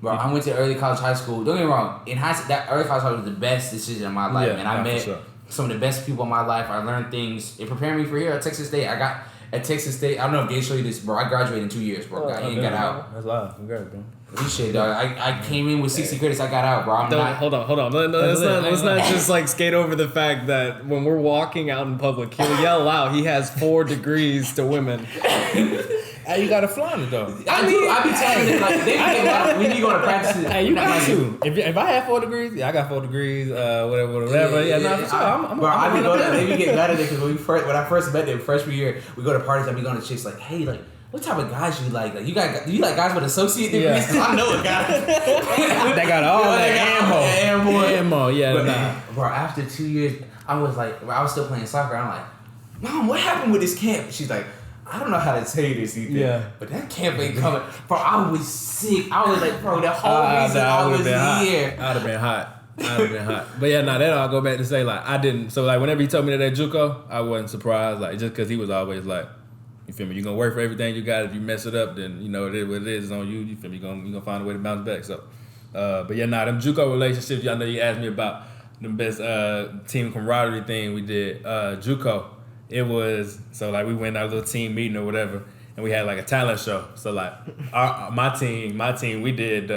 Bro, I went to early college high school. Don't get me wrong. In high school, that early college high school was the best decision in my life, and I met some of the best people in my life. I learned things. It prepared me for here at Texas State. At Texas State, I don't know if Gage showed you this, bro. I graduated in 2 years, bro. I ain't got out. That's live. Congrats, bro. Appreciate it, dog. I came in with 60 credits. I got out, bro. Hold on. Let's not just like skate over the fact that when we're walking out in public, he'll yell out he has 4 degrees to women. Hey, you gotta flaunt it though. I be telling them like they be when you go to practice. Hey, you got to. If I had 4 degrees, yeah, I got 4 degrees. Whatever. Yeah, nah, for sure. Bro, I be going. They be getting mad at it because when I first met them freshman year, we go to parties. I be going to chicks like, hey, like. What type of guys you like? Like do you like guys with associate degrees? Yeah. I know a guy. They got all that ammo. Yeah, but, bro, after 2 years, I was still playing soccer. I'm like, Mom, what happened with this camp? She's like, I don't know how to tell you this, Ethan. Yeah. But that camp ain't coming. Bro, I was sick. I was like, bro, the whole reason I was here. I'd have been hot. But yeah, that I'll go back to say like I didn't. So like whenever he told me that at JUCO, I wasn't surprised. Like just because he was always like. You feel me? You're gonna work for everything you got. If you mess it up, then you know it is what it is. It's on you. You feel me? You're gonna find a way to bounce back. So, but yeah, them JUCO relationships. Y'all know you asked me about the best team camaraderie thing we did. JUCO, it was so like we went to our little team meeting or whatever, and we had like a talent show. So like my team, we did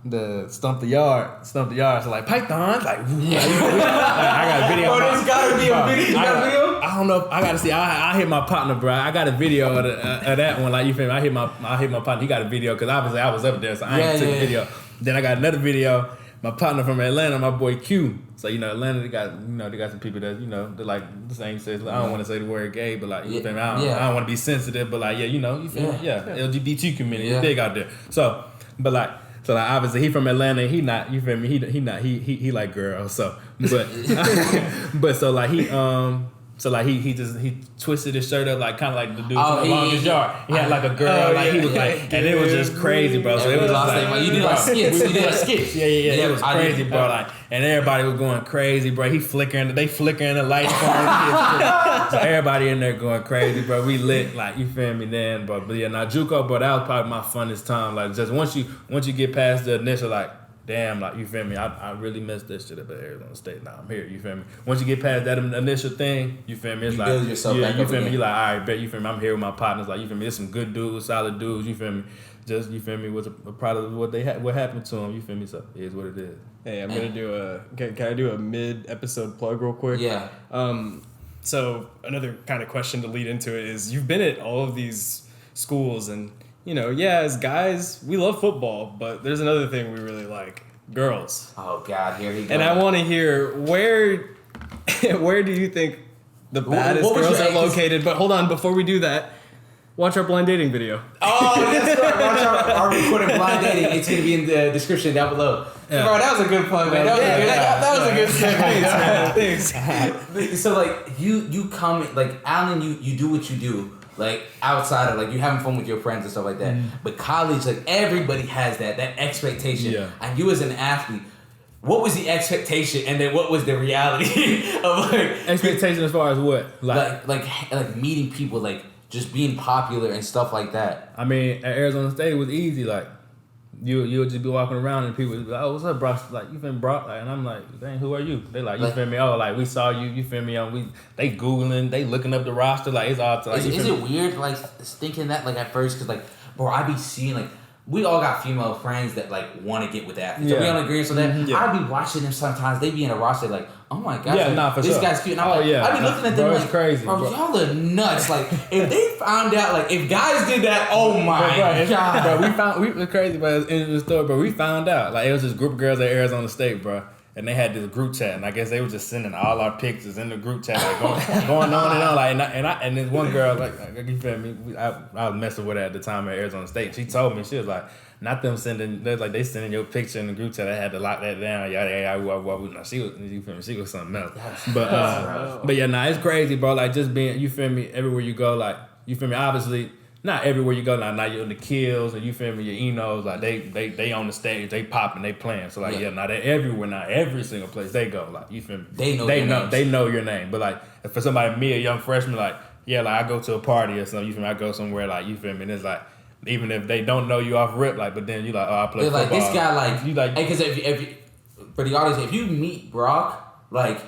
the stump the yard. So like pythons, like I got a video. Bro, there's gotta be a video. You got a video? I don't know. I gotta see. I hit my partner, bro. I got a video of that one. Like you feel me? I hit my partner. He got a video because obviously I was up there, so I ain't took a video. Then I got another video. My partner from Atlanta, my boy Q. So Atlanta, they got some people that they're like the same sex. I don't want to say the word gay, but like you feel me? I don't want to be sensitive, but like you feel me? Yeah. LGBT community is big out there. So, but like. So like obviously he from Atlanta, he not, you feel me? He like girls. So but so like he twisted his shirt up like kind of like the dude from the longest yard. He had like a girl, he was like, and it was just crazy, bro. So it was like you did like skits. You did like skits. Yeah. It was crazy, bro. Like, and everybody was going crazy, bro. They flickering the lights for him. So everybody in there going crazy, bro. We lit, like you feel me then, bro. But yeah, now JUCO, bro, that was probably my funnest time. Like just once you get past the initial like. Damn, like you feel me? I really messed this shit up at Arizona State. Now I'm here. You feel me? Once you get past that initial thing, you feel me? It's you like build yourself back you feel me? You like, all right, bet you feel me? I'm here with my partners. Like you feel me? There's some good dudes, solid dudes. You feel me? Just you feel me? Was a product of what what happened to them. You feel me? So it is what it is. Hey, I'm gonna do can I do a mid-episode plug real quick? Yeah. So another kind of question to lead into it is you've been at all of these schools and. As guys, we love football, but there's another thing we really like. Girls. Oh, God, here he goes. And I want to hear, where do you think the baddest girls are located? But hold on, before we do that, watch our blind dating video. Oh, that's right. Watch our recorded blind dating. It's going to be in the description down below. Yeah. Bro, that was a good plug, man. That was a good segment. Thanks. So, like, you come, like, Alan, you do what you do. Like outside of like you having fun with your friends and stuff like that, but college, like everybody has that expectation. Yeah. And you as an athlete, what was the expectation, and then what was the reality of like expectation as far as what like meeting people, like just being popular and stuff like that. I mean, at Arizona State it was easy. Like you'll just be walking around and people would be like, oh, what's up, bro? Like, you feel me, bro? Like, and I'm like, dang, who are you? They like, you feel me? Oh, like, we saw you, you feel me? They Googling, they looking up the roster. Like, it's all like, is it weird, like, thinking that, like, at first? Because, like, bro, I be seeing, like, we all got female friends that, like, want to get with athletes. Yeah. Are we on agreement with that? Mm-hmm. Yeah. I be watching them sometimes. They be in a roster, like, oh, my God. Yeah, like, nah, for this sure. guy's cute. And I be looking at them bro, like, it's crazy, bro, y'all are nuts. Like, if they found out, like, if guys did that, oh, my God. We were crazy, but in the story, bro, we found out. Like, it was this group of girls at Arizona State, bro. And they had this group chat, and I guess they were just sending all our pictures in the group chat, like going on and on. Like, and this one girl, like you feel me? I was messing with her at the time at Arizona State. And she told me, she was like, not them sending, they sending your picture in the group chat. I had to lock that down. No, she was, you feel me? She was something else. But yeah, it's crazy, bro. Like just being, you feel me? Everywhere you go, like you feel me? Obviously. Not everywhere you go, now you're in the kills and you feel me, your Enos, like they on the stage, they popping, they playing. So like now they everywhere, now every single place they go, like you feel me? They know your name. But like for somebody, me, a young freshman, like I go to a party or something, you feel me? I go somewhere, like you feel me? And it's like even if they don't know you off rip, like but then you like, oh, I play football. Like this guy, like you like, because if for the audience, if you meet Brock, like.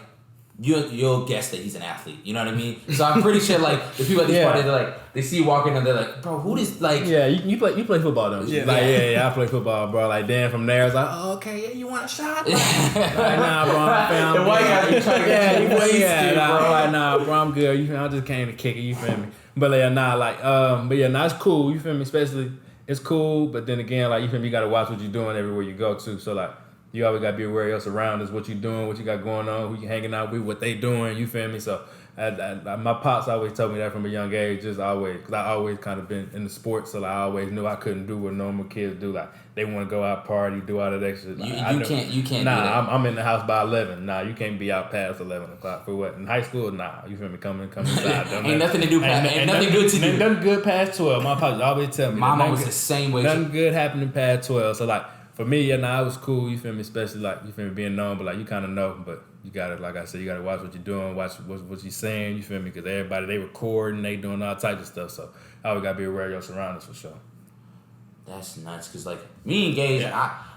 You'll guess that he's an athlete. You know what I mean? So I'm pretty sure like the people at this party, they're like they see you walking and they're like, bro, who is like? Yeah, you play football, don't you? Yeah, I play football, bro. Like then from there, it's like, oh, okay, yeah, you want a shot? Like, nah, bro, I found the white guy be trying to get you wasted, bro. Like nah, bro, I'm good. I just came to kick it. You feel me? But yeah, nah, like, but yeah, nah, it's cool. You feel me? Especially, it's cool. But then again, like, you feel me? You gotta watch what you're doing everywhere you go too. So like, you always gotta be aware of your surroundings, what you doing, what you got going on, who you hanging out with, what they doing. You feel me? So my pops always told me that from a young age, just always, because I always kind of been in the sports, so like, I always knew I couldn't do what normal kids do. Like, they want to go out party, do all that extra. Like, you can't. Nah, do that. I'm in the house by 11. Nah, you can't be out past 11 o'clock for what? In high school, nah. You feel me? Come inside. Ain't nothing to do. Ain't nothing good to do. Ain't nothing good past 12. My pops always tell me. My mom was the same way. Nothing good happening past 12. So like, for me, yeah, nah, it was cool. You feel me? Especially like, you feel me, being known, but like, you kind of know, but you gotta, like I said, you gotta watch what you're doing, watch what you're saying. You feel me? Because everybody, they recording, they doing all types of stuff. So I always gotta be aware of your surroundings for sure. That's nuts, cause like me and Gage,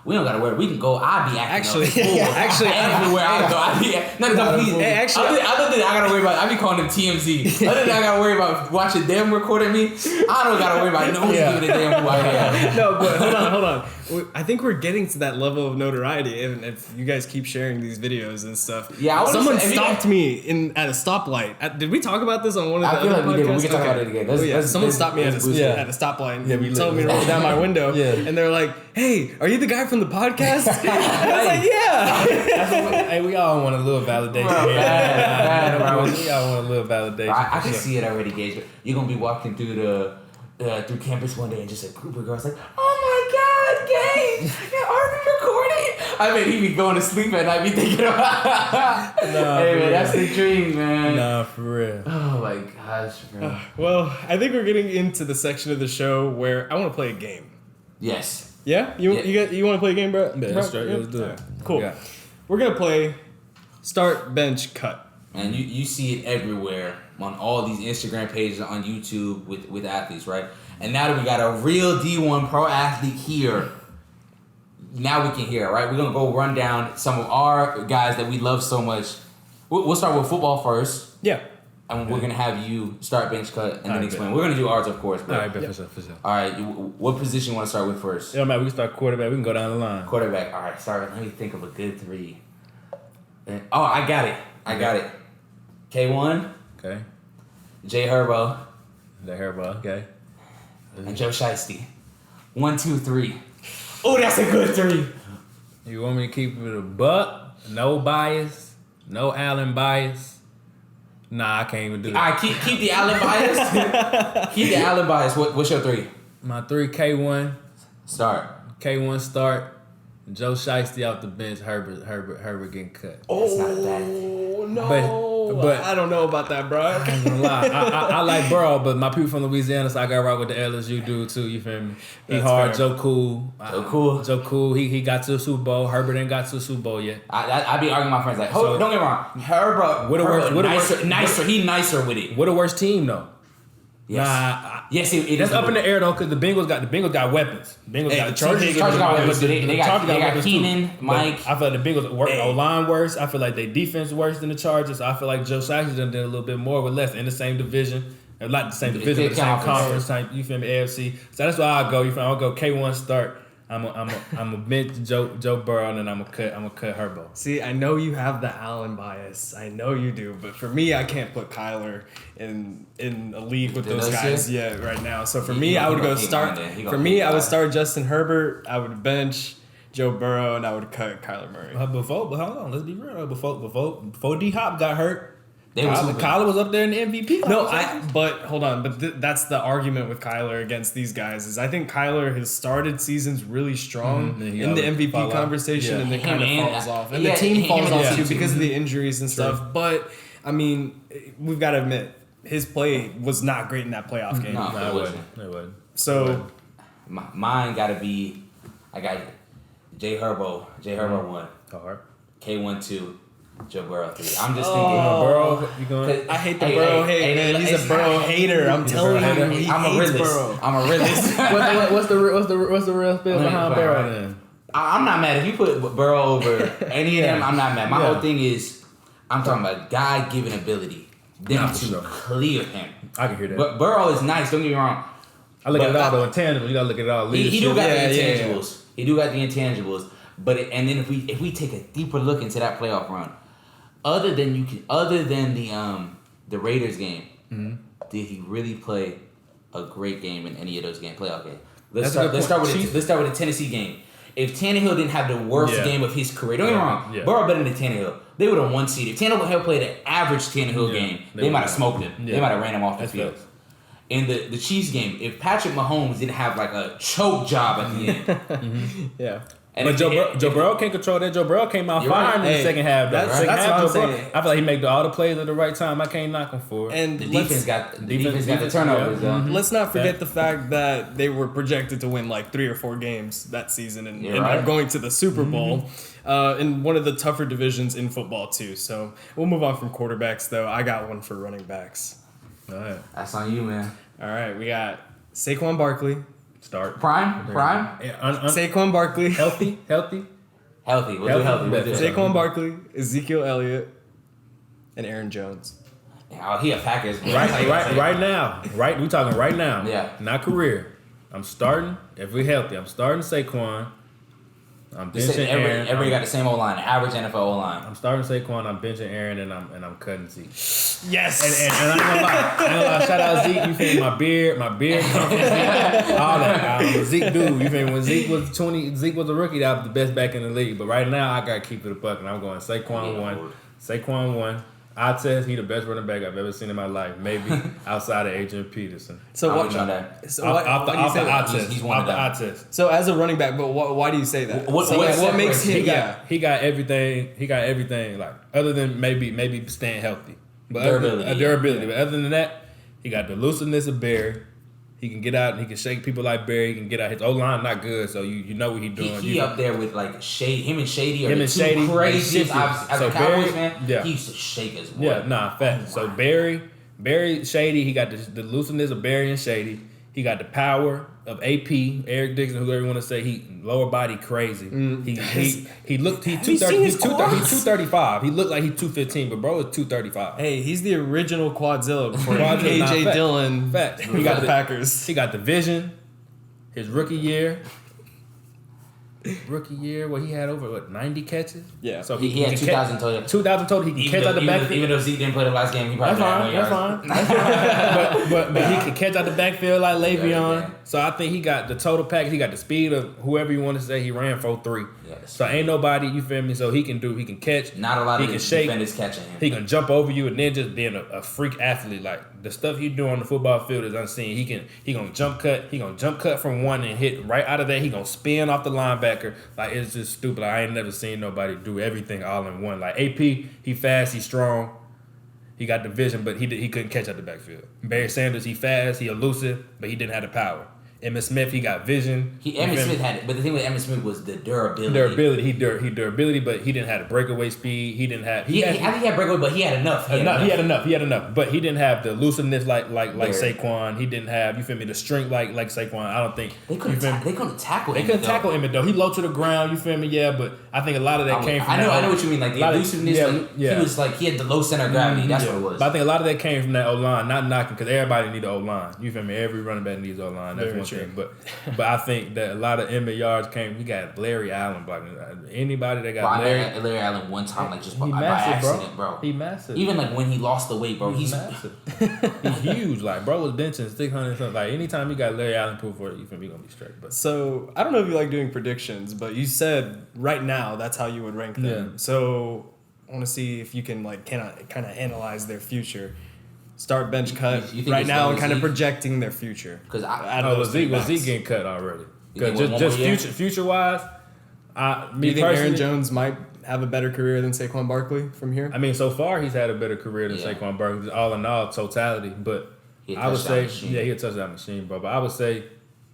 we don't gotta worry. We can go. I be acting Actually, everywhere I go. I be other than I gotta worry about. I be calling them TMZ. Other than I gotta worry about watching them recording me. I don't gotta worry about no one giving a damn who I am. No, but hold on. I think we're getting to that level of notoriety, and if you guys keep sharing these videos and stuff. Yeah, someone stopped me at a stoplight. Did we talk about this on one of the other podcasts? We did. We can talk about it again. Someone stopped me at a stoplight and told me to roll down my window, and they're like, "Hey, are you the guy from the podcast?" I was like, "Yeah." Hey, we all want a little validation. We all want a little validation. I can see it already, Gage. You're gonna be walking through through campus one day, and just a group of girls like, "Oh my God, Gage, are we recording?" I mean, he be going to sleep at night, be thinking about. Hey man, that's the dream, man. Nah, for real. Oh my gosh, bro. Well, I think we're getting into the section of the show where I want to play a game. Yes. Yeah? You want to play a game, bro? Yeah, let's do it. Cool. Yeah. We're going to play Start, Bench, Cut. And you see it everywhere on all these Instagram pages, on YouTube with athletes, right? And now that we got a real D1 pro athlete here, now we can hear it, right? We're going to go run down some of our guys that we love so much. We'll start with football first. Yeah. And we're going to have you start, bench, cut, and then explain. Bet. We're going to do ours, of course. But All right, for sure. all right, what position you want to start with first? Yeah, man, we can start quarterback. We can go down the line. Quarterback. All right, sorry. Let me think of a good three. Oh, I got it. K1. Okay. Jay Herbo. The hairball. Okay. And Joe Shiesty. 1, 2, 3. Oh, that's a good three. You want me to keep it a buck? No bias. No Allen bias. Nah, I can't even do that. All right, keep the Allen bias. Keep the Allen bias. What's your three? My 3 K1. Start. K1 start. Joe Shiesty off the bench. Herbert getting cut. That's not bad. Oh, no. But I don't know about that, bro. I ain't gonna lie. I like Burrow, but my people from Louisiana, so I got right with the LSU dude too. You feel me? He That's hard. fair. Joe Cool. Joe Cool. He got to the Super Bowl. Herbert ain't got to the Super Bowl yet. I be arguing with my friends like, don't get me wrong. Herbert, nicer. He nicer with it. What a worst team though. Yes. Yes, it That's is up in the air though, because the Bengals got weapons. Hey, got the Chargers got weapons. They got Keenan, Mike. I feel like the Bengals work O-line worse. I feel like their defense worse than the Chargers. I feel like Joe Shiesty done did a little bit more with less in the same division. Not the same division, but the same conference type. You feel me? AFC. So that's why I go. You feel me? I'll go K1 start. I'm a bench Joe Burrow, and then I'm gonna cut Herbo. See, I know you have the Allen bias. I know you do, but for me, I can't put Kyler in a league with those guys yet right now. So for me, I would go start. For me, I would start Justin Herbert. I would bench Joe Burrow, and I would cut Kyler Murray. But hold on, let's be real. Before D Hop got hurt, Kyler was up there in the MVP. No, but hold on. But that's the argument with Kyler against these guys is I think Kyler has started seasons really strong in the MVP conversation and then kind of falls off. And the team falls off too because of the injuries and stuff. But, I mean, we've got to admit, his play was not great in that playoff game. No, it wasn't. So, mine got to be, I got Jay Herbo 1. Hard. K1 2. Joe Burrow 3. I'm just thinking Burrow. You going? I hate the Burrow hate, man. He's a Burrow hater. I'm telling you, I'm a realist. What's the real spell behind Burrow then? I'm not mad if you put Burrow over any of them. I'm not mad. My whole thing is I'm talking about God-given ability. Them to clear him. I can hear that. But Burrow is nice. Don't get me wrong. I look at it all though intangible. You gotta look at it all. He do got the intangibles. He do got the intangibles. But and then if we take a deeper look into that playoff run. Other than the Raiders game, did he really play a great game in any of those playoff games? Let's That's a start good point. with the Tennessee game. If Tannehill didn't have the worst game of his career, don't get me wrong, Burrow better than Tannehill. They would have one seed. If Tannehill had played an average Tannehill game, they might have smoked him. Yeah. They might have ran him off the field. In the Chiefs game, if Patrick Mahomes didn't have like a choke job at the end, yeah. And but Joe Burrow can't control that. Joe Burrow came out fine in the second half. That's what I'm saying. I feel like he made all the plays at the right time. I can't knock him for it. And the defense got the turnovers. Yeah. Let's not forget the fact that they were projected to win like 3 or 4 games that season and end up going to the Super Bowl in one of the tougher divisions in football too. So we'll move on from quarterbacks though. I got one for running backs. All right. That's on you, man. All right, we got Saquon Barkley. Start. Prime. Saquon Barkley. Healthy. We'll do healthy. Saquon Barkley, Ezekiel Elliott, and Aaron Jones. Oh, he a Packers. Right now. We talking right now. Yeah. Not career. I'm starting. If we're healthy, I'm starting Saquon. I'm benching Aaron. Everybody got the same O-line, average NFL O-line. I'm starting Saquon. I'm benching Aaron, and I'm cutting Zeke. Yes. And I ain't gonna lie. Shout out Zeke. You feel me? My beard comes from Zeke. All that. I'm a Zeke dude. You feel me? When Zeke was a rookie, that was the best back in the league. But right now, I gotta keep it a buck, and I'm going Saquon 1. Saquon 1. I test he the best running back I've ever seen in my life, maybe outside of Adrian Peterson. So what? He's one of them. So as a running back, but why do you say that? What makes him? He got everything. He got everything. Like other than maybe staying healthy, but durability. Durability. But other than that, he got the elusiveness of Barry. He can get out and he can shake people like Barry. He can get out. His O-line not good, so you know what he's doing. He up there with like Shady. Him and Shady are him the and two Shady, craziest. As a Cowboys fan, yeah. he used to shake us. Boy. Yeah, fact. So Barry, Shady, he got the looseness of Barry and Shady. He got the power of AP, Eric Dixon, whoever you want to say. He lower body crazy. He looked. He's 235. He looked like he's 215, but bro is 235. Hey, he's the original Quadzilla before KJ KJ Dillon. Fact. He got the Packers. He got the vision. His rookie year, where he had over 90 catches. Yeah. So he had 2,000 total. 2,000 total. He can catch out the backfield. Even though Zeke didn't play the last game, he probably That's fine. but he can catch out the backfield like Le'Veon. Yeah. So I think he got the total package. He got the speed of whoever you want to say. He ran 4.3. Yes. So ain't nobody, you feel me? So he can catch. Not a lot of defenders catching him. He can jump over you and then just being a freak athlete. Like the stuff he do on the football field is unseen. He gonna jump cut. He gonna jump cut from one and hit right out of that. He gonna spin off the linebacker. Like it's just stupid. Like, I ain't never seen nobody do everything all in one. Like AP, he fast, he strong. He got the vision, but he couldn't catch out the backfield. Barry Sanders, he fast, he elusive, but he didn't have the power. Emmitt Smith, he got vision. Emmitt Smith had it, but the thing with Emmitt Smith was the durability. He durability, but he didn't have the breakaway speed. He didn't have. I think he had breakaway, but he had enough. He had enough, but he didn't have the elusiveness like Saquon. He didn't have, you feel me, the strength like Saquon. I don't think they couldn't tackle him. They couldn't tackle Emmitt though. He low to the ground. You feel me? Yeah, but I think a lot of that came from. I know what you mean. Like the elusiveness. He was like he had the low center of gravity. That's what it was. But I think a lot of that came from that O line. Not knocking because everybody need an O line. You feel me? Every running back needs O line. That's one thing. But I think that a lot of Emmitt yards came. We got Larry Allen blocking. Anybody that got Larry Allen one time like just by accident, bro. He massive. Even like when he lost the weight, bro. He's massive. He's huge. Like bro was benching 600 something. Like anytime you got Larry Allen proof for it, you feel me gonna be straight. But so I don't know if you like doing predictions, but you said right now that's how you would rank them. Yeah. So I want to see if you can like kind of analyze their future. Start, bench, cut right now and kind of projecting their future. Because Zeke getting cut already. Because just future wise, do you think Aaron Jones might have a better career than Saquon Barkley from here? I mean, so far he's had a better career than Saquon Barkley, all in all, totality. But I would say, he'll touch that machine, bro. But I would say,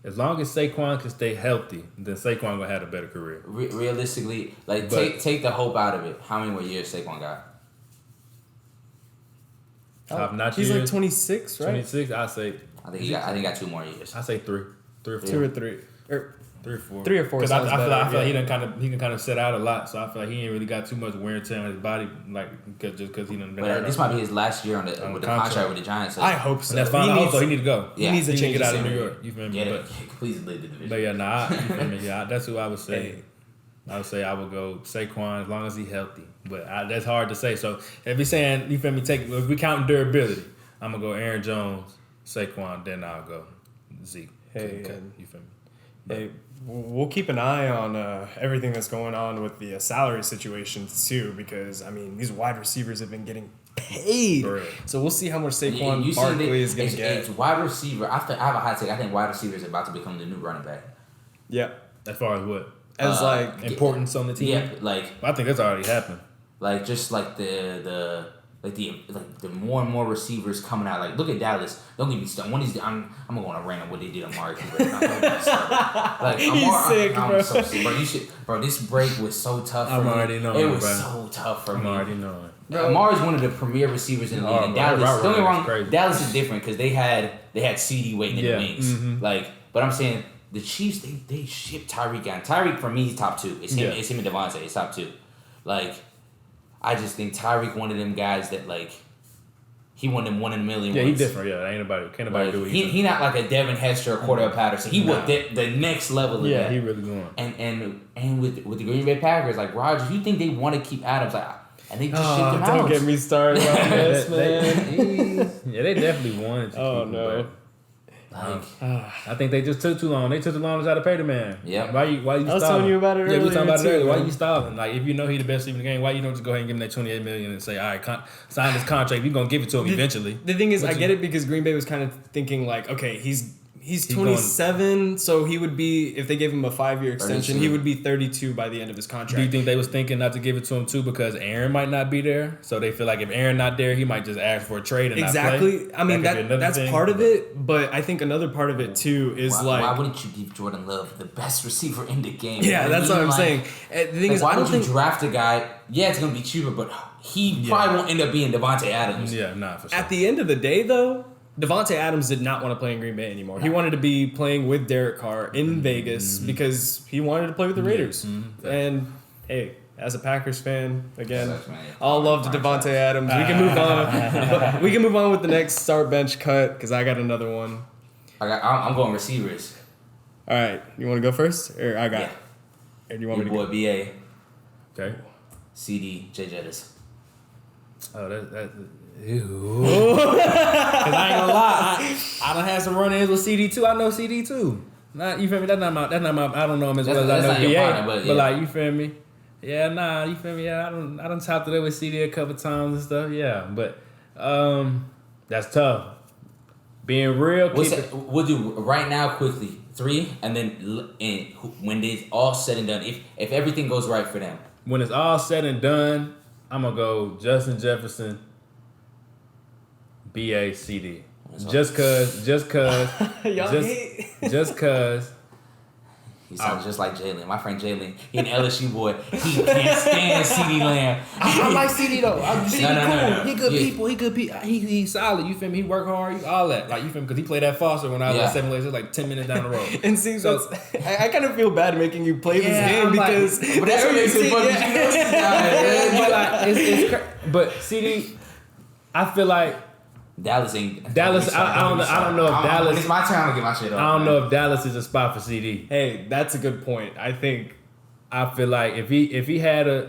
as long as Saquon can stay healthy, then Saquon gonna have a better career. Realistically, take the hope out of it. How many more years Saquon got? He's like 26, right? 26, I think he got 2 more years. I say 3 or 4. 2 or 3. Or 3 or 4. 3 or 4. Because I feel like he can kind of set out a lot, so I feel like he ain't really got too much wear and tear on his body, like because he done been. But this might be his last year with the contract with the Giants. So. I hope so. And that's fine. Also, he need to go. He needs to get out of New York. You feel me? Please leave the division. But yeah, you feel me? Yeah, that's who I would say. Hey. I would say I would go Saquon as long as he's healthy, but that's hard to say. So if we saying, you feel me, if we counting durability, I'm gonna go Aaron Jones, Saquon, then I'll go Zeke. Hey, you feel me? Hey, we'll keep an eye on everything that's going on with the salary situations too, because I mean these wide receivers have been getting paid, Right. so we'll see how much Saquon Barkley is going to get. It's wide receiver. I have a hot take. I think wide receiver is about to become the new running back. Yeah. As far as what? As like importance on the team. Yeah, like I think that's already happened. Like just like the more and more receivers coming out. Like look at Dallas. Don't get me started. I'm gonna go on a rant on what they did on Amari Cooper. Like He's sick, bro. I'm so sick, bro. This break was so tough for me. already knowing, it was bro. so tough for me. I'm already knowing. Amari's one of the premier receivers in the league. And Dallas, don't get me wrong, Dallas is different because they had CD waiting in the wings. Mm-hmm. Like, but I'm saying the Chiefs, they shipped Tyreek out. Tyreek for me, he's top 2. It's him and Devontae. It's top 2. Like, I just think Tyreek one of them guys that like he won them 1 in a million. Yeah, once. he's different. Yeah, can't nobody do it. He not like a Devin Hester or Cordell Patterson. He was the next level of that. Yeah, he really going. And with the Green Bay Packers, like Rodgers, you think they want to keep Adams? Like, and they just shipped him out. Don't get me started on this, man. Yeah, they definitely wanted to. Oh keep no. him, I think they just took too long. They took too long to try to pay the man. Yeah. Why you stalling? I was telling you about it earlier. Yeah, we talking about it earlier. Why man. you stalling? Like, if you know he the best receiver in the game, why you don't just go ahead and give him that $28 million and say, all right, sign this contract. You're gonna give it to him eventually. The thing is, I get it because Green Bay was kind of thinking like, okay, he's 27, going, so he would be, if they gave him a 5-year extension, 32. he would be 32 by the end of his contract. Do you think they was thinking not to give it to him too because Aaron might not be there? So they feel like if Aaron not there, he might just ask for a trade and not play? I mean, that's thing. part of it, but I think another part of it too is why wouldn't you give Jordan Love the best receiver in the game? Yeah, that's what I'm saying. The thing is, why I don't don't you think draft a guy? Yeah, it's gonna be cheaper, but he probably won't end up being Devontae Adams. Yeah, nah, for sure. at the end of the day though, Devontae Adams did not want to play in Green Bay anymore. He wanted to be playing with Derek Carr in Vegas because he wanted to play with the Raiders. And hey, as a Packers fan, again, all love to Devontae Adams. We can move on. We can move on with the next start bench cut because I got another one. I'm going receivers. All right, you want to go first, or I got? Yeah. Or do you want Your me to boy go? BA, Okay. CD, J Jettis. Oh, that ew. Cause I ain't gonna lie, I done had some run-ins with CD too. I know CD too. Not you feel me? That's not my. I don't know him as well as I know BA. But like you feel me? Yeah, nah, you feel me? Yeah, I done talked to them with CD a couple times and stuff. Yeah, but that's tough. Being real. We'll do right now quickly 3, and then when it's all said and done, if everything goes right for them. When it's all said and done, I'm gonna go Justin Jefferson, BA, CD. Just cause. He sounds just like Jalen. My friend Jalen, he an LSU boy. He can't stand CD Lamb. I like CD though. CD cool. No. He good people. He good people. He's solid. You feel me? He work hard. All that. Like you feel me? Because he played at Foster when I was at 7 Lakes. It was like 10 minutes down the road. And see, so I kind of feel bad making you play this game I'm because. But that's what makes it fun. But CD, I feel like Dallas ain't. I don't know if Dallas. It's my turn. I'm gonna get my shit off. I don't know if Dallas is a spot for CD. Hey, that's a good point. I feel like if he had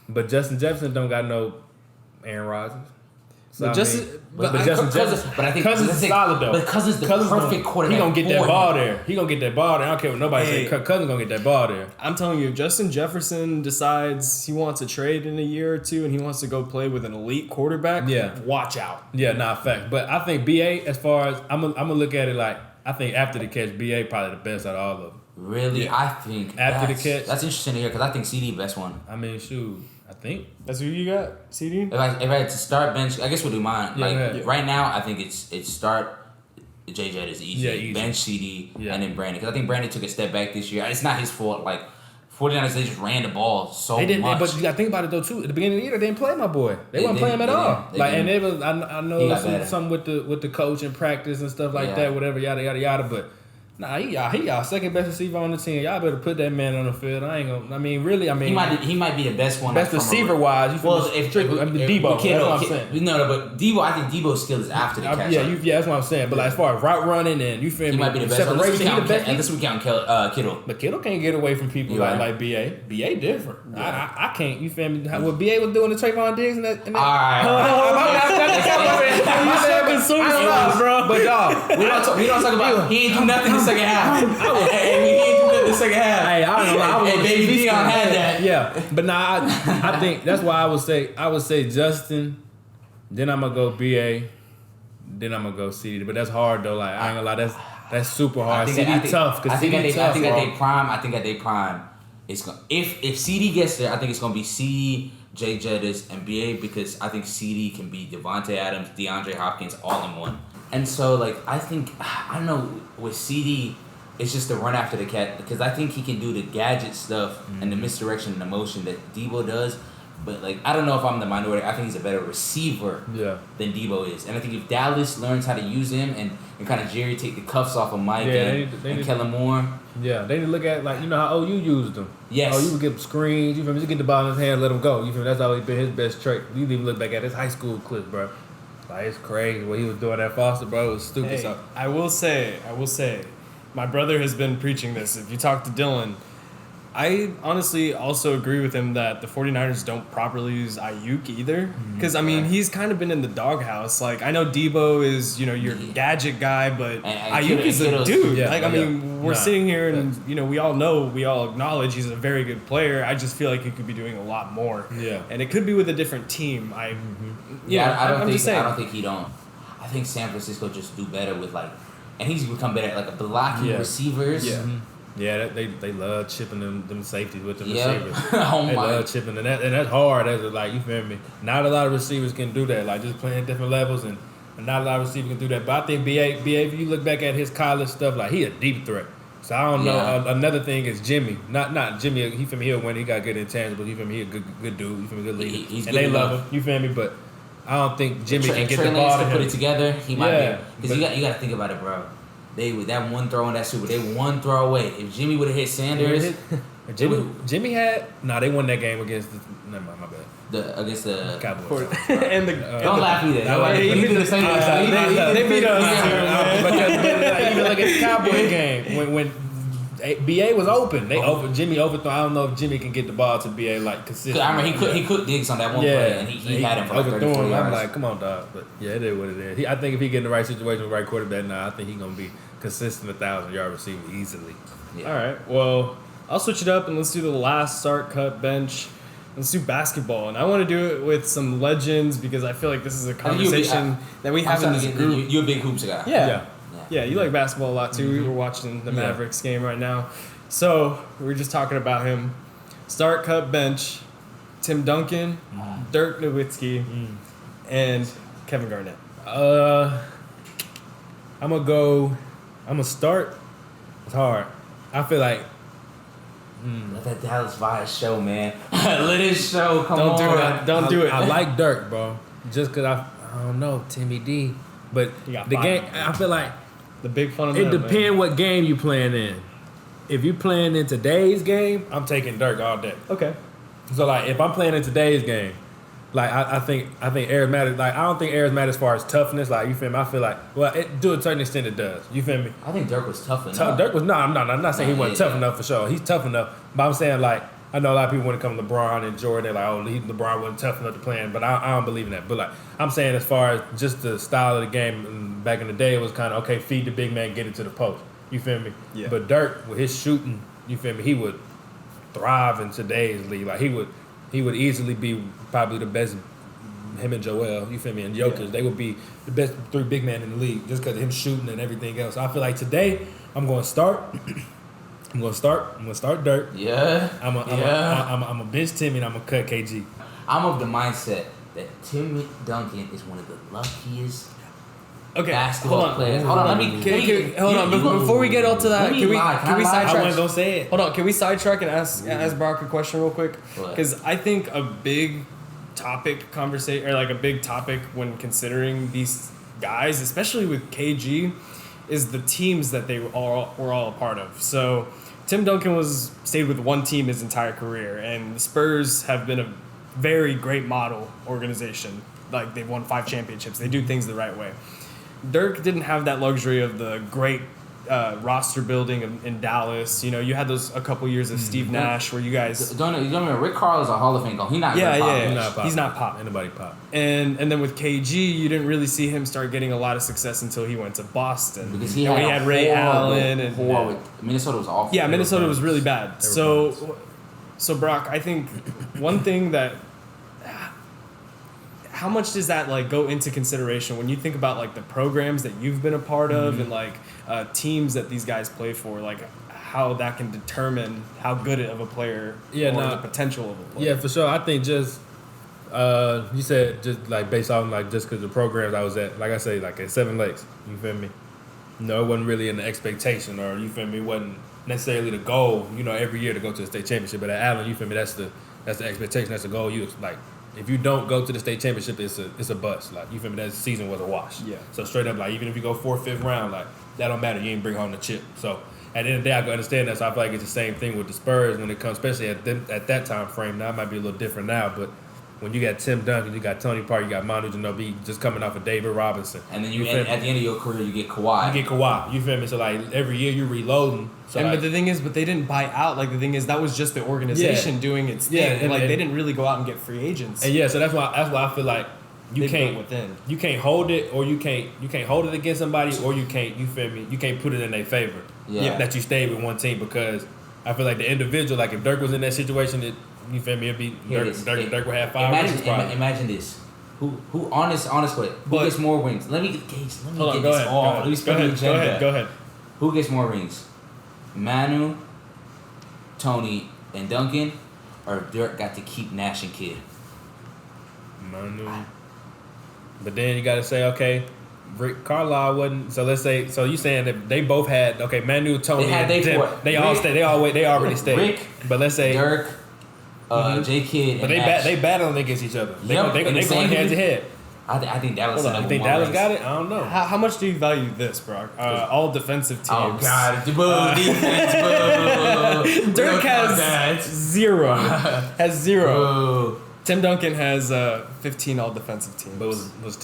but Justin Jefferson don't got no Aaron Rodgers. So Justin Jefferson. But I think Cousins is solid though. But Cousins the perfect quarterback. He gonna get that ball there. I don't care what nobody say. Cousins gonna get that ball there. I'm telling you, if Justin Jefferson decides he wants to trade in a year or two and he wants to go play with an elite quarterback, watch out. Yeah, fact. But I think BA, as far as I'm gonna look at it like I think after the catch, BA probably the best out of all of them. Really, I think after the catch. That's interesting to hear because I think CD best one. I mean, shoot. I think that's who you got, CD. If I had to start bench, I guess we'll do mine. Right now, I think it's start JJ is easy. Easy. Bench CD and then Brandon because I think Brandon took a step back this year. It's not his fault. Like 49ers, they just ran the ball so much. But you got to think about it though too. At the beginning of the year, they didn't play my boy. They wasn't playing him at all. And it was I know something with the coach and practice and stuff like that. Whatever yada yada yada. But Nah, he y'all second best receiver on the team. Y'all better put that man on the field. Really, he might be the best one. Best receiver wise. Well, if Debo, Kittle, that's what I'm saying. No, but Debo, I think Debo's skill is after the catch. Yeah, that's what I'm saying. But like, as far as route running and you feel me, he might be the best. Separation, Unless we count Kittle. But Kittle can't get away from people like BA. BA different. Yeah. I can't. You feel me? What BA was doing to Trayvon Diggs and that. All right. Bro. But dog, we don't talk about. He ain't do nothing in the second half. He ain't do nothing in the second half. Hey, I don't know. And baby Dion had that. Yeah, but nah, I think that's why I would say Justin. Then I'm gonna go BA. Then I'm gonna go CD. But that's hard though. Like I ain't gonna lie. That's super hard. CD tough. I think at their prime, it's gonna if CD gets there, I think it's gonna be CD, Jay Jettis, and BA because I think CD can be Devontae Adams, DeAndre Hopkins all in one. And so like I don't know with CD. It's just the run after the cat because I think he can do the gadget stuff and the misdirection and the motion that Debo does. But like I don't know if I'm the minority. I think he's a better receiver than Debo is. And I think if Dallas learns how to use him and kind of Jerry take the cuffs off of Mike and Kellen Moore. Yeah, they need to look at like how OU used him. Yes. OU would get screens. You feel me? Just get the ball in his hand, let him go. You feel me? That's always been his best trait. You even look back at his high school clips, bro. Like it's crazy what he was doing at Foster, bro. It was stupid. Hey, So I will say. My brother has been preaching this. If you talk to Dylan, I honestly also agree with him that the 49ers don't properly use Ayuk either. Because, he's kind of been in the doghouse. Like, I know Debo is, your gadget guy, but Ayuk is a dude. Yeah, we're sitting here and, we all acknowledge he's a very good player. I just feel like he could be doing a lot more. Yeah. And it could be with a different team. I don't think he don't. I think San Francisco just do better with, like, and he's become better at like blocking receivers. Yeah, yeah. They love chipping them safeties with the receivers. They love chipping, and that's hard. As like you feel me. Not a lot of receivers can do that. Like just playing different levels, and not a lot of receivers can do that. But I think BA, if you look back at his college stuff, like he a deep threat. So I don't know. Another thing is Jimmy. Not Jimmy. He feel me. He'll win. He got good intangibles. He feel me. He a good dude. He feel me. Good leader. He's and good they enough. love him. You feel me? But I don't think Jimmy can get Trey the ball to to put him. it together. He might be because you got to think about it, bro. They with that one throw in that Super, they one throw away. If Jimmy would have hit Sanders, Jimmy had they won that game against never mind, my bad. Against the Cowboys. And don't laugh either. He did the same. They beat us. Because even look at the Cowboys game when BA was open. Jimmy overthrow. I don't know if Jimmy can get the ball to BA like consistently. I remember he cooked Diggs on that one play, and he had him for like 34 yards. I'm like, come on, dog. But yeah, it is what it is. I think if he get in the right situation with the right quarterback, I think he's gonna be consistent 1,000-yard receiver easily. Yeah. All right. Well, I'll switch it up and let's do the last start, cut, bench. Let's do basketball, and I want to do it with some legends because I feel like this is a conversation that we have in this group. You're a big hoops guy. Yeah, you like basketball a lot too. We were watching the Mavericks game right now. So we were just talking about him. Start, cut, bench, Tim Duncan, Dirk Nowitzki, and Kevin Garnett. I'm gonna start. It's hard. I feel like let that Dallas Vice show, man. Let it show. Come on. Don't do it. I like Dirk, bro. Just cause I don't know Timmy D, but the game. I feel like the big fundamental. It depends what game you playing in. If you playing in today's game, I'm taking Dirk all day. Okay. So like, if I'm playing in today's game, like I think Ayers matters. Like I don't think Ayers matters as far as toughness. Like you feel me? I feel like to a certain extent it does. You feel me? I think Dirk was tough enough. Dirk was I'm not saying he wasn't tough enough for sure. He's tough enough, but I'm saying like I know a lot of people when it comes to LeBron and Jordan, they're like, LeBron wasn't tough enough to play in, but I don't believe in that. But like I'm saying, as far as just the style of the game, back in the day, it was kind of okay. Feed the big man, get it to the post. You feel me? Yeah. But Dirk with his shooting, you feel me? He would thrive in today's league. Like he would easily be probably the best. Him and Joel, you feel me, and Jokic, they would be the best three big men in the league just because of him shooting and everything else. I feel like today I'm going to start. I'm going to start Dirk. Yeah. I'm a bench Timmy and I'm going to cut KG. I'm of the mindset that Tim Duncan is one of the luckiest basketball players. Hold on, before we get onto that, can we sidetrack? I wasn't gonna say it. Hold on, can we sidetrack and ask Brock a question real quick? Because I think a big topic conversation, or like a big topic when considering these guys, especially with KG, is the teams that they were all a part of. So Tim Duncan stayed with one team his entire career, and the Spurs have been a very great model organization. Like, they've won 5 championships. They do things the right way. Dirk didn't have that luxury of the great roster building in Dallas. You know, you had a couple years of Steve Nash where you guys... Don't remember, Rick Carlisle's a Hall of Fame goal. He's not pop. He's not pop. Anybody pop. And then with KG, you didn't really see him start getting a lot of success until he went to Boston. Because he had Ray Allen. Minnesota was awful. Yeah, Minnesota was really bad. So Brock, I think one thing that... How much does that like go into consideration when you think about like the programs that you've been a part of and like teams that these guys play for, like how that can determine how good of a player the potential of a player? Yeah, for sure. I think just you said just like based on like just because the programs I was at, like I say, like at Seven Lakes, you feel me? No, it wasn't really an expectation, or you feel me? It wasn't necessarily the goal, you know, every year to go to the state championship. But at Allen, you feel me? That's the expectation. That's the goal. You like. If you don't go to the state championship, it's a bust. Like, you feel me? That season was a wash. Yeah. So straight up, like, even if you go 4th, 5th round, like, that don't matter. You ain't bring home the chip. So at the end of the day, I can understand that. So I feel like it's the same thing with the Spurs when it comes, especially at that time frame. Now it might be a little different now, but when you got Tim Duncan, you got Tony Parker, you got Manu Ginobili just coming off of David Robinson. And then at the end of your career, you get Kawhi. You feel me? So, like, every year you're reloading. So but the thing is, they didn't buy out. Like, the thing is, that was just the organization doing its thing. And they didn't really go out and get free agents. And so that's why I feel like you can't hold it, or you can't hold it against somebody, or you can't, you feel me? You can't put it in their favor. Yeah. That you stayed with one team, because I feel like the individual, like if Dirk was in that situation, you feel me? It'd be Dirk would have 5 rings. Imagine this. Who honest way? Who gets more rings? Let me get Gage. Let me spin the agenda. Go ahead. Who gets more rings? Manu, Tony, and Duncan, or Dirk got to keep Nash and Kidd? Manu. But then you got to say, okay, Rick Carlisle wasn't. So let's say, so you saying that they both had, okay, Manu, Tony, they already stayed. Rick, but let's say Dirk, J. Kidd, but and Nash. they battling against each other. They Yep, going head to head. I think Dallas. You think Dallas got it? I don't know. How much do you value this, Brock? All defensive teams. Oh God, defense, boo. Dirk has 0. Has 0. Boo. Tim Duncan has 15 all defensive teams. But was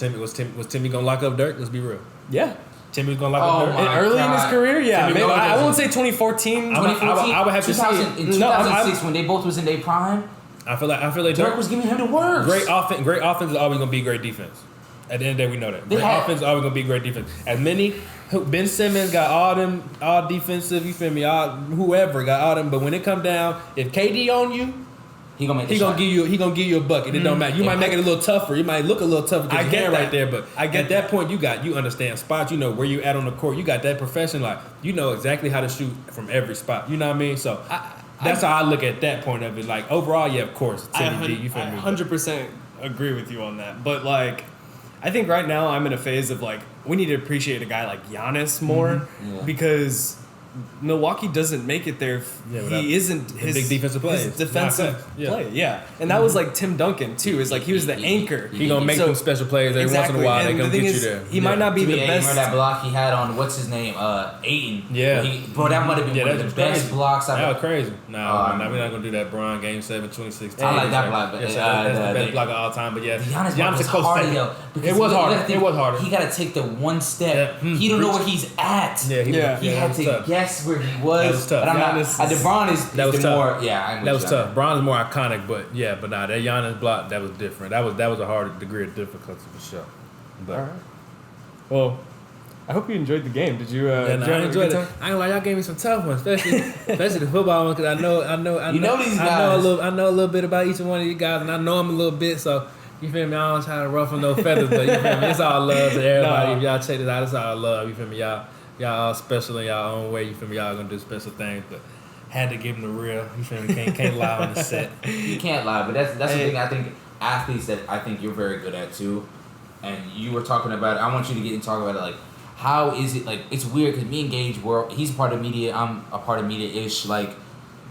Timmy gonna lock up Dirk? Let's be real. Yeah. Timmy was gonna lock up Dirk early in his career. Yeah, maybe, I won't say 2014. 2014. I would have to say in 2006 when they both was in their prime. I feel like Dirk was giving him the works. Great offense is always gonna be great defense. At the end of the day, we know that. Great offense is always gonna be great defense. Ben Simmons got all defensive. You feel me? Whoever got all them. But when it come down, if KD on you, he gonna give you a bucket. It don't matter. You might make it a little tougher. You might look a little tougher because you're right there. But at that point, you understand spots. You know where you at on the court. You got that profession. Like, you know exactly how to shoot from every spot. You know what I mean? So that's how I look at that point of it. Like, overall, yeah, of course, Timmy G. You feel me? I 100% agree with you on that. But like, I think right now I'm in a phase of like, we need to appreciate a guy like Giannis more because Milwaukee doesn't make it there. He isn't his big defensive play. His defensive play, and that was like Tim Duncan too. Is like he was the anchor. He gonna make some special plays every once in a while. They gonna get you there. He might not be the best. Remember that block he had on what's his name, Aiden? Yeah, that might have been one of the best blocks I've ever. That was crazy. Nah, we're not gonna do that. Bron Game 7, 2016. I like that block. That's the best block of all time. But yeah, Giannis was hard though. It was harder. He got to take the one step. He don't know where he's at. He had to guess where he was. That was tough. But LeBron is that was the tough. more. Yeah, that was tough. Bron is more iconic, but nah, that Giannis block, that was different. That was a harder degree of difficulty for sure. But all right. Well, I hope you enjoyed the game. Did you? I enjoyed it. I ain't like, y'all gave me some tough ones, especially the football one, because I know these guys. I know a little bit about each one of you guys, and I know them a little bit, so. You feel me? I don't try to ruffle no feathers, but you feel me? It's all love to everybody. If y'all check this out, it's all love. You feel me? Y'all all special in y'all own way. You feel me? Y'all gonna do special things, but had to give them the real. You feel me? Can't lie on the set. You can't lie, but that's the thing. I think athletes that I think you're very good at too, and you were talking about it. I want you to get and talk about it. Like, how is it? Like, it's weird because me and Gage, he's a part of media. I'm a part of media-ish. Like,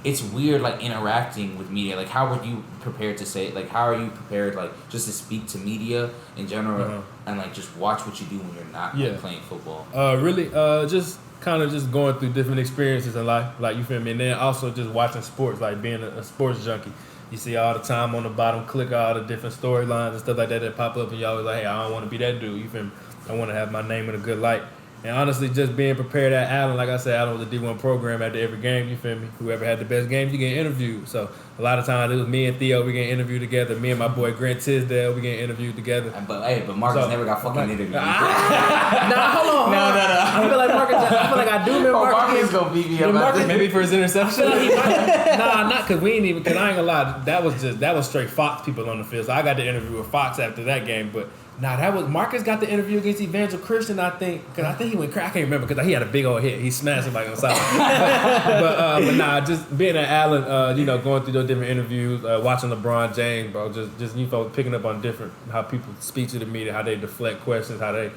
it's weird, like, interacting with media. Like, how were you prepared to say, like, how are you prepared, like, just to speak to media in general? and like just watch what you do when you're not like, playing football? Just kind of just going through different experiences in life, like you feel me, and then also just watching sports, like being a sports junkie. You see all the time on the bottom, click all the different storylines and stuff like that pop up, and you always like, hey, I don't want to be that dude. You feel me? I want to have my name in a good light. And honestly, just being prepared at Allen, like I said, Allen was a D1 program after every game, you feel me? Whoever had the best games, you get interviewed. So a lot of times it was me and Theo, we get interviewed together. Me and my boy Grant Tisdale, we get interviewed together. But Marcus never got fucking interviewed. Nah, hold on. No. I feel like Marcus, I feel like I do remember Marcus gonna beat me up. Marcus, maybe for his interception? Nah, not because we ain't even, because I ain't gonna lie, that was straight Fox people on the field. So I got the interview with Fox after that game, but that was Marcus got the interview against Evangel Christian, I think, because I think he went crack. I can't remember because he had a big old hit. He smashed somebody on the side. but just being at Allen, going through those different interviews, watching LeBron James, bro, just you folks picking up on different how people speak to the media, how they deflect questions, how they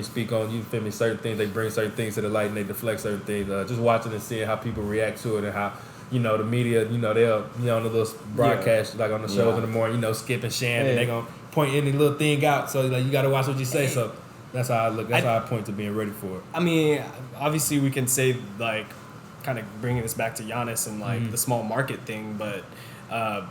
speak on certain things. They bring certain things to the light and they deflect certain things. Just watching and seeing how people react to it and how. The media, they'll, on the little broadcast, like on the shows in the morning, Skip and Shan, and they gonna point any little thing out. So, like, you gotta watch what you say. So, that's how I look. That's how I point to being ready for it. I mean, obviously, we can say, like, kind of bringing this back to Giannis and, like, the small market thing. But, I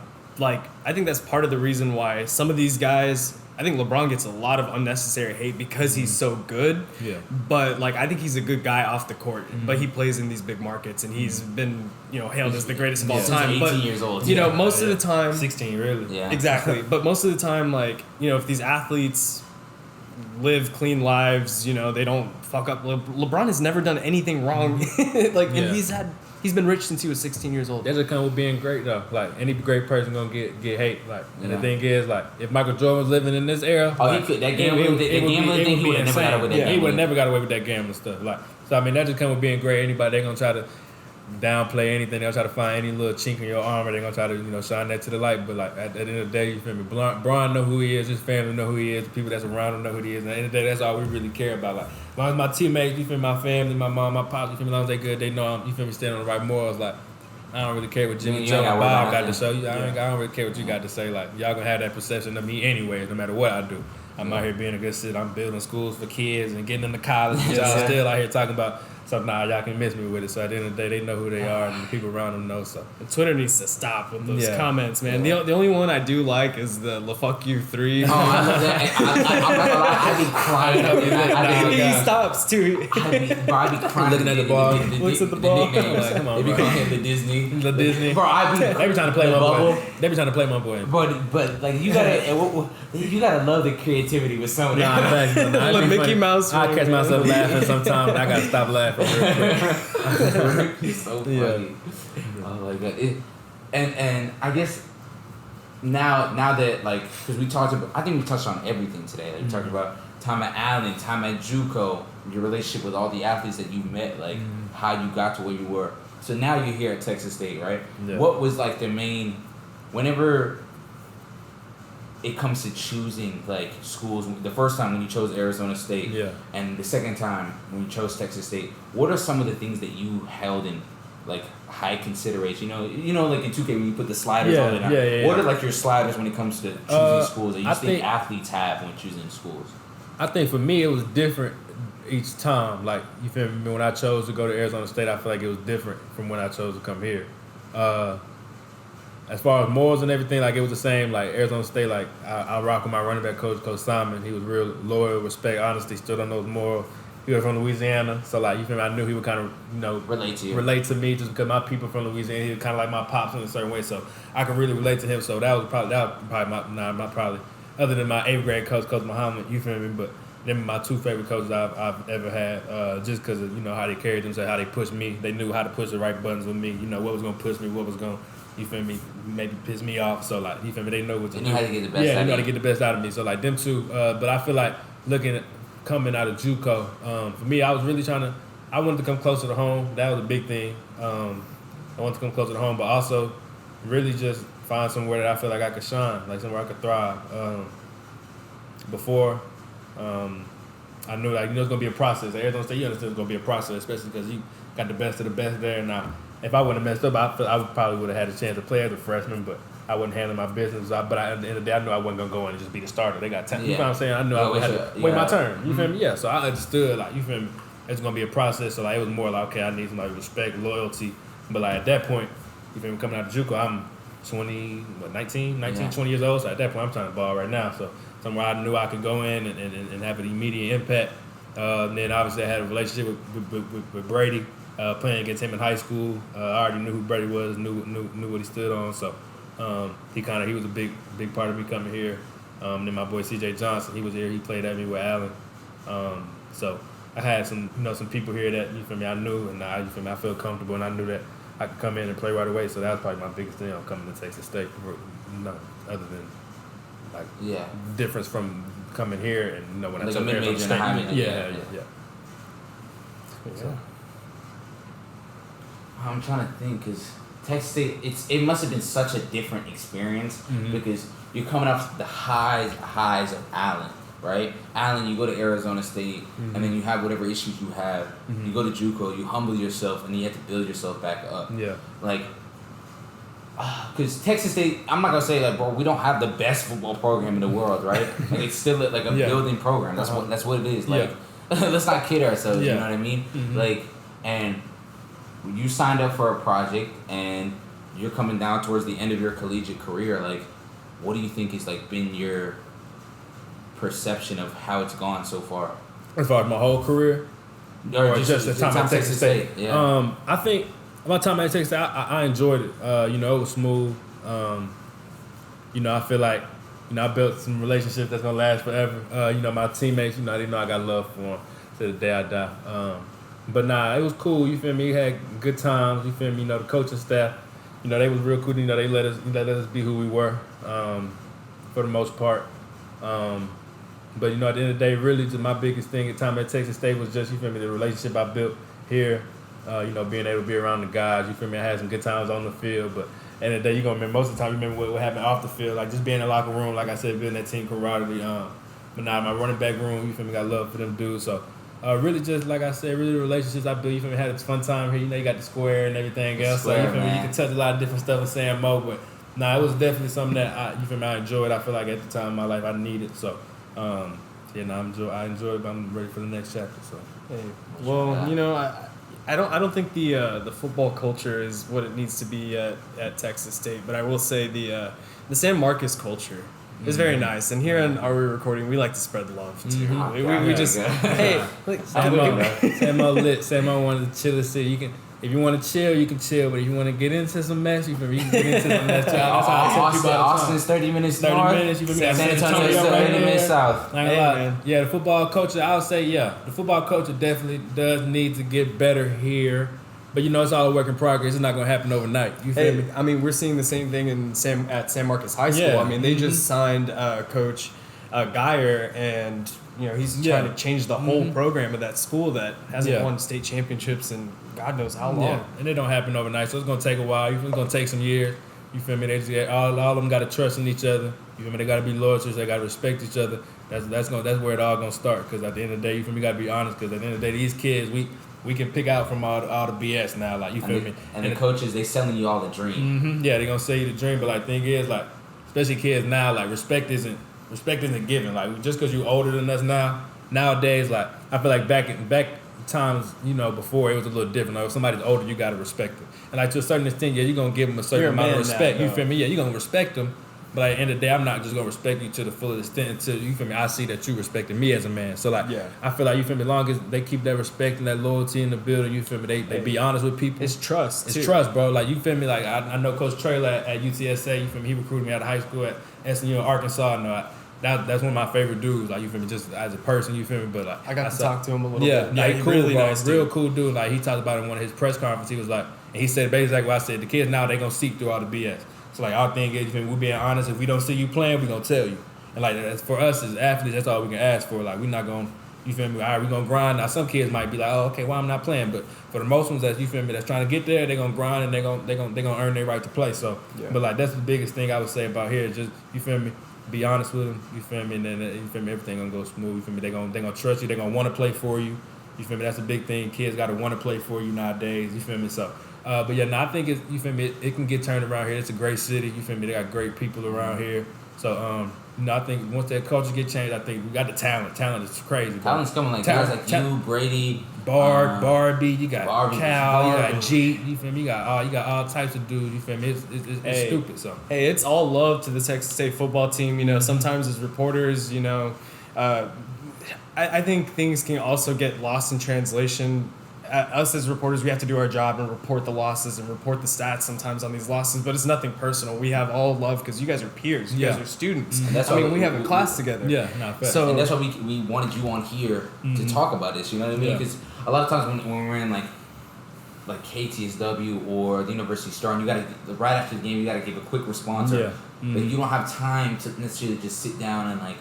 think that's part of the reason why some of these guys... I think LeBron gets a lot of unnecessary hate because he's so good. Yeah. But I think he's a good guy off the court. But he plays in these big markets, and he's been hailed as the greatest of all time. 18 but years old. Most of the time, 16 really. Yeah. Exactly. But most of the time, if these athletes live clean lives, they don't fuck up. LeBron has never done anything wrong. And he's been rich since he was 16 years old. That's just kind of being great though. Like any great person gonna get hate. And the thing is, if Michael Jordan was living in this era, he could that gambling thing. He would have never got away with that. Yeah, he would have never got away with that gambling stuff. So I mean, that just come with being great. Anybody they gonna try to downplay anything. They'll try to find any little chink in your armor. They're gonna try to shine that to the light. But at the end of the day, you feel me? Bron know who he is. His family know who he is. The people that's around him know who he is. And at the end of the day, that's all we really care about. As long as my teammates, you feel me? My family, my mom, my pops, you feel me? As long as they good, they know I'm, you feel me? Standing on the right morals. I don't really care what Jimmy Joe and Bob got to show you. I don't really care what you got to say. Y'all gonna have that perception of me anyways, no matter what I do. I'm out here being a good citizen. I'm building schools for kids and getting them to college. Y'all still out here talking about. So y'all can miss me with it. So at the end of the day, they know who they are and the people around them know. So Twitter needs to stop with those comments, man. Yeah. The only one I do like is the "fuck you" 3. Oh, I love that. I be crying. He stops too. I be crying. Looking at the ball. Looks at the ball. Come on, they be calling him the Disney. The Disney. Bro, they be trying to play my boy. They be trying to play my boy. But you gotta love the creativity with some of them. Like Mickey Mouse. I catch myself laughing sometimes. And I gotta stop laughing. It's so funny. Yeah. Oh my god! And I guess now that because we talked about, I think we touched on everything today. We talked about time at Allen, time at JUCO, your relationship with all the athletes that you met, how you got to where you were. So now you're here at Texas State, right? Yeah. What was the main, whenever it comes to choosing schools, the first time when you chose Arizona State, and the second time when you chose Texas State, what are some of the things that you held in high consideration? In 2K when you put the sliders on it. What are your sliders when it comes to choosing schools that you think athletes have when choosing schools? I think for me it was different each time. You feel me? When I chose to go to Arizona State, I feel like it was different from when I chose to come here. As far as morals and everything, it was the same. Arizona State, I rock with my running back coach, Coach Simon. He was real loyal, respect, honesty, stood on those morals. He was from Louisiana, so you feel me? I knew he would kind of relate to me just because my people from Louisiana. He was kind of like my pops in a certain way, so I could really relate to him. So that was probably my other than my 8th grade coach, Coach Muhammad. You feel me? But them are my 2 favorite coaches I've ever had, just because of how they carried themselves, how they pushed me. They knew how to push the right buttons with me. What was gonna push me, what was gonna. You feel me? Maybe piss me off. So you feel me? They know what to do. They know how to get the best. Yeah, they know how to get the best out of me. So them two. But I feel looking at coming out of JUCO, for me, I was really I wanted to come closer to home. That was a big thing. I wanted to come closer to home, but also really just find somewhere that I feel like I could shine, somewhere I could thrive. Before, I knew it's gonna be a process. At Arizona State, you understand it's gonna be a process, especially because you got the best of the best there. Now, if I wouldn't have messed up, I probably would have had a chance to play as a freshman. But I wasn't handling my business. But at the end of the day, I knew I wasn't gonna go in and just be the starter. They got 10. Yeah. You know what I'm saying? I knew I had to wait my turn. You feel me? Yeah. So I understood, like, you feel me? It's gonna be a process. So like, it was more like, okay, I need some like respect, loyalty. But like at that point, you feel me? Coming out of JUCO, I'm 19, 20 years old. So at that point, I'm trying to ball right now. So somewhere I knew I could go in and have an immediate impact. And then obviously I had a relationship with Brady, playing against him in high school. I already knew who Brady was, knew what he stood on. So he was a big part of me coming here. Then my boy CJ Johnson, he was here. He played at me with Allen. So I had some people here that, you feel me, I knew, and you feel me, I felt comfortable, and I knew that I could come in and play right away. So that was probably my biggest thing on coming to Texas State. Other than like difference from coming here and when I took Arizona State. Yeah. So, I'm trying to think, because Texas State, it must have been such a different experience because you're coming off the highs of Allen, right? Allen, you go to Arizona State, and then you have whatever issues you have. You go to JUCO, you humble yourself, and then you have to build yourself back up. Yeah. Like, because Texas State, I'm not gonna say like, bro, we don't have the best football program in the world, right? Like, it's still like a building program. That's what it is. Like, let's not kid ourselves. You know what I mean? Like, and you signed up for a project, and you're coming down towards the end of your collegiate career. Like, what do you think is like been your perception of how it's gone so far? As far as my whole career, or just the time at Texas State? Yeah. I think my time at Texas State, I enjoyed it. It was smooth. I feel like, I built some relationships that's gonna last forever. My teammates, they know I got love for them to the day I die. But it was cool. You feel me? We had good times. You feel me? The coaching staff, they was real cool. They let us be who we were, for the most part. But at the end of the day, really, just my biggest thing at time at Texas State was just, you feel me, the relationship I built here. Being able to be around the guys. You feel me? I had some good times on the field, but at the end of the day, you're gonna remember most of the time. You remember what happened off the field, like just being in the locker room. Like I said, building that team camaraderie. But my running back room, you feel me, got love for them dudes. So really, just like I said, really the relationships I built. You feel me? Had a fun time here. You got the square and everything else. So you feel me? You can touch a lot of different stuff with Sam Mo, but it was definitely something that I enjoyed. I feel like at the time in my life I needed. So I enjoy it. But I'm ready for the next chapter. So I don't think the football culture is what it needs to be at Texas State, but I will say the San Marcos culture is very nice. And here on Are We Recording, we like to spread the love too. We just Samo lit. Samo wanted to chill and sit. You can. If you want to chill, you can chill. But if you want to get into some mess, you can get into some mess. That's how I tell people all the time. Austin's 30 minutes 30 north. minutes. You can San Antonio's 30 minutes south. Yeah, the football culture, I would say, the football culture definitely does need to get better here. But, it's all a work in progress. It's not going to happen overnight. You feel me? I mean, we're seeing the same thing at San Marcos High School. Yeah. I mean, they just signed Coach Geyer, and he's trying to change the whole program of that school that hasn't won state championships in God knows how long. Yeah. And it don't happen overnight, so it's gonna take a while. It's gonna take some years. You feel me? They just all of them got to trust in each other. You feel me? They got to be loyal to each other. They got to respect each other. That's where it all gonna start. Because at the end of the day, you feel me? Got to be honest. Because at the end of the day, these kids, we can pick out from all the BS now. Like, you feel me? And the coaches, they selling you all the dream. Yeah, they gonna sell you the dream. But like, thing is, like, especially kids now, like, respect isn't given. Like, just because you older than us nowadays, like, I feel like back times, before, it was a little different. Like, if somebody's older, you gotta respect them. And like, to a certain extent, you're gonna give them a certain amount of respect. You feel me? Yeah, you're gonna respect them. But at the end of the day, I'm not just gonna respect you to the fullest extent until, you feel me, I see that you respecting me as a man. So like, I feel like, you feel me, as long as they keep that respect and that loyalty in the building, you feel me, they be honest with people. It's trust. It's trust, bro. Like, you feel me, like, I know Coach Traylor at UTSA, you feel me, he recruited me out of high school at SMU in Arkansas. That's one of my favorite dudes. Like, you feel me, just as a person, you feel me. But like, I got to talk to him a little bit. Yeah, he's cool, really bro. nice, real cool dude. Like, he talked about it in one of his press conferences. He was like, and he said basically like what I said. The kids now, they gonna seek through all the BS. So like, our thing is, you feel me, we being honest. If we don't see you playing, we gonna tell you. And like, that's, for us as athletes, that's all we can ask for. Like, we not gonna, you feel me? All right, we gonna grind. Now some kids might be like, oh, okay, well, I'm not playing. But for the most ones that, you feel me, that's trying to get there, they gonna grind and they gonna earn their right to play. So, but like, that's the biggest thing I would say about here. Just, you feel me, be honest with them. You feel me, and then you feel me, everything gonna go smooth. You feel me, they gonna trust you. They gonna want to play for you. You feel me? That's a big thing. Kids gotta want to play for you nowadays. You feel me? So But yeah, no, I think you feel me. It can get turned around here. It's a great city. You feel me? They got great people around here. So I think once that culture get changed, I think we got the talent. Talent is crazy. Talent's coming like guys like you, Brady, Barbie. You got Barbie, Cal. You got G. You feel me? You got all types of dudes. You feel me? It's stupid. So hey, it's all love to the Texas State football team. You know, sometimes as reporters, you know, I think things can also get lost in translation. Us as reporters, we have to do our job and report the losses and report the stats sometimes on these losses, but it's nothing personal. We have all love because you guys are peers. You guys are students. And that's we have a class together. Yeah, not fair. So, and that's why we wanted you on here to talk about this. You know what I mean? Because a lot of times when we're in like KTSW or the University Star, and you got to right after the game, you got to give a quick response. But you don't have time to necessarily just sit down and like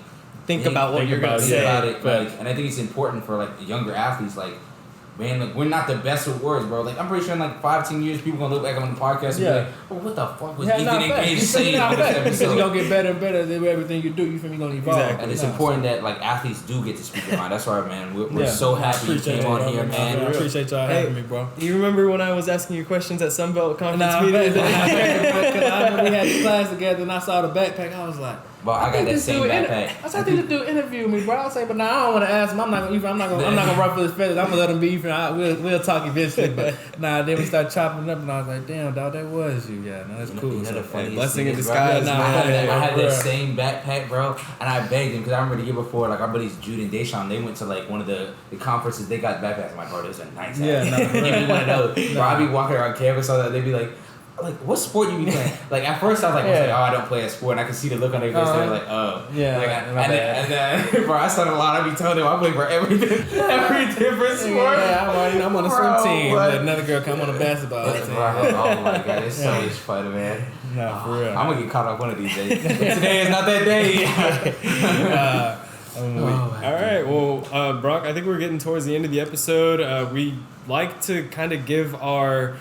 think about what you're going to say about it. Like, and I think it's important for like younger athletes, like. Man, like, we're not the best with words, bro. Like, I'm pretty sure in like 5-10 years, people gonna look back on the podcast and be like, oh, what the fuck was Ethan and Gage saying on this episode? Because you're gonna get better and better than everything you do. You feel me? Gonna evolve. Exactly. And it's important that like athletes do get to speak their mind. That's why, man. We're so happy you came on here, man. I appreciate y'all having me, bro. You remember when I was asking you questions at Sunbelt Conference meeting? Because I remember we had the class together and I saw the backpack. I was like, Bro, I got that same backpack. I said, I think this dude interviewed me, bro. I say, but now I don't want to ask him. I'm not gonna ruffle his feathers. I'm gonna let him be. We'll talk eventually. But then we start chopping it up, and I was like, damn, dog, that was you. Yeah, no, that's cool. You know the funniest blessing in thing is, disguise. I had that same backpack, bro, and I begged him because I remember the year before, like our buddies Jude and Deshaun, they went to like one of the conferences. They got backpacks. I'm like, bro, those are nice. Yeah, give me one of those. Bro, I be walking around campus, so that they'd be like, what sport you be playing? Like at first I was like, I don't play a sport, and I could see the look on their face. They were like, oh, yeah. Like, and then, bro, I started a lot. I be telling them I play for every different sport. Yeah, I'm on a swim team. Another girl come on a basketball team. Oh my god, it's so much fun, man. No, for real. I'm gonna get caught up one of these days. But today is not that day. All right, well, Brock, I think we're getting towards the end of the episode. We like to kind of give our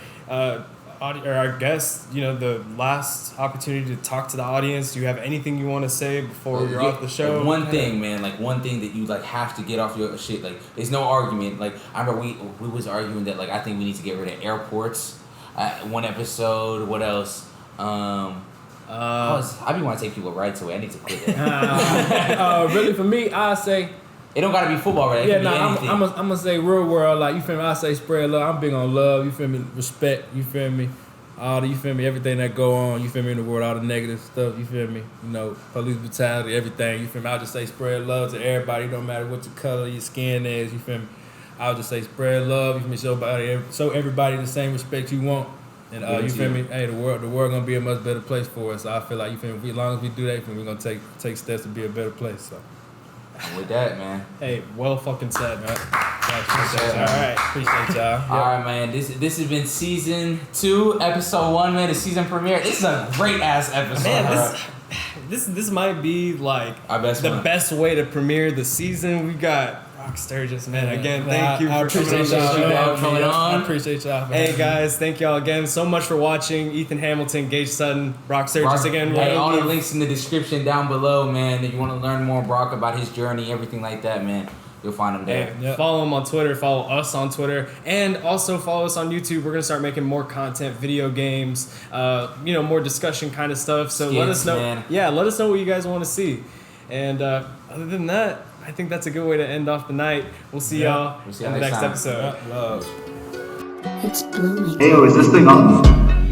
our guests, you know, the last opportunity to talk to the audience. Do you have anything you want to say before you're off the show? Like one thing, man, like one thing that you like have to get off your shit. Like, there's no argument. Like, I remember we was arguing that like I think we need to get rid of airports. One episode. What else? I be want to take people rights away. I need to quit that. Really, for me, I say. It don't gotta be football, right? I'm gonna say real world, like, you feel me? I say spread love. I'm big on love. You feel me? Respect. You feel me? You feel me? Everything that go on. You feel me? In the world, all the negative stuff. You feel me? You know, police brutality, everything. You feel me? I'll just say spread love to everybody. It don't matter what your color, your skin is. You feel me? I'll just say spread love. You feel me? Show everybody the same respect you want. And you feel me? Hey, the world gonna be a much better place for us. So I feel like, you feel me? As long as we do that, we're gonna take steps to be a better place. So. With that, man. Hey, well fucking said, man. Appreciate y'all. All right, man. This has been season 2, episode 1, man. The season premiere. This is a great ass episode. Man, this might be like our best way to premiere the season. We got Brock Sturges, man. Again, thank you for coming on the show. I appreciate y'all. Hey guys, thank y'all again so much for watching. Ethan Hamilton, Gage Sutton, Brock Sturges again. Hey, all the links in the description down below, man. If you want to learn more Brock about his journey, everything like that, man, you'll find him there. Hey, follow him on Twitter, follow us on Twitter, and also follow us on YouTube. We're gonna start making more content, video games, more discussion kind of stuff. So let us know. Man. Yeah, let us know what you guys want to see. And other than that, I think that's a good way to end off the night. We'll see y'all in the next episode. Love. It's blooming. Hey, is this thing on?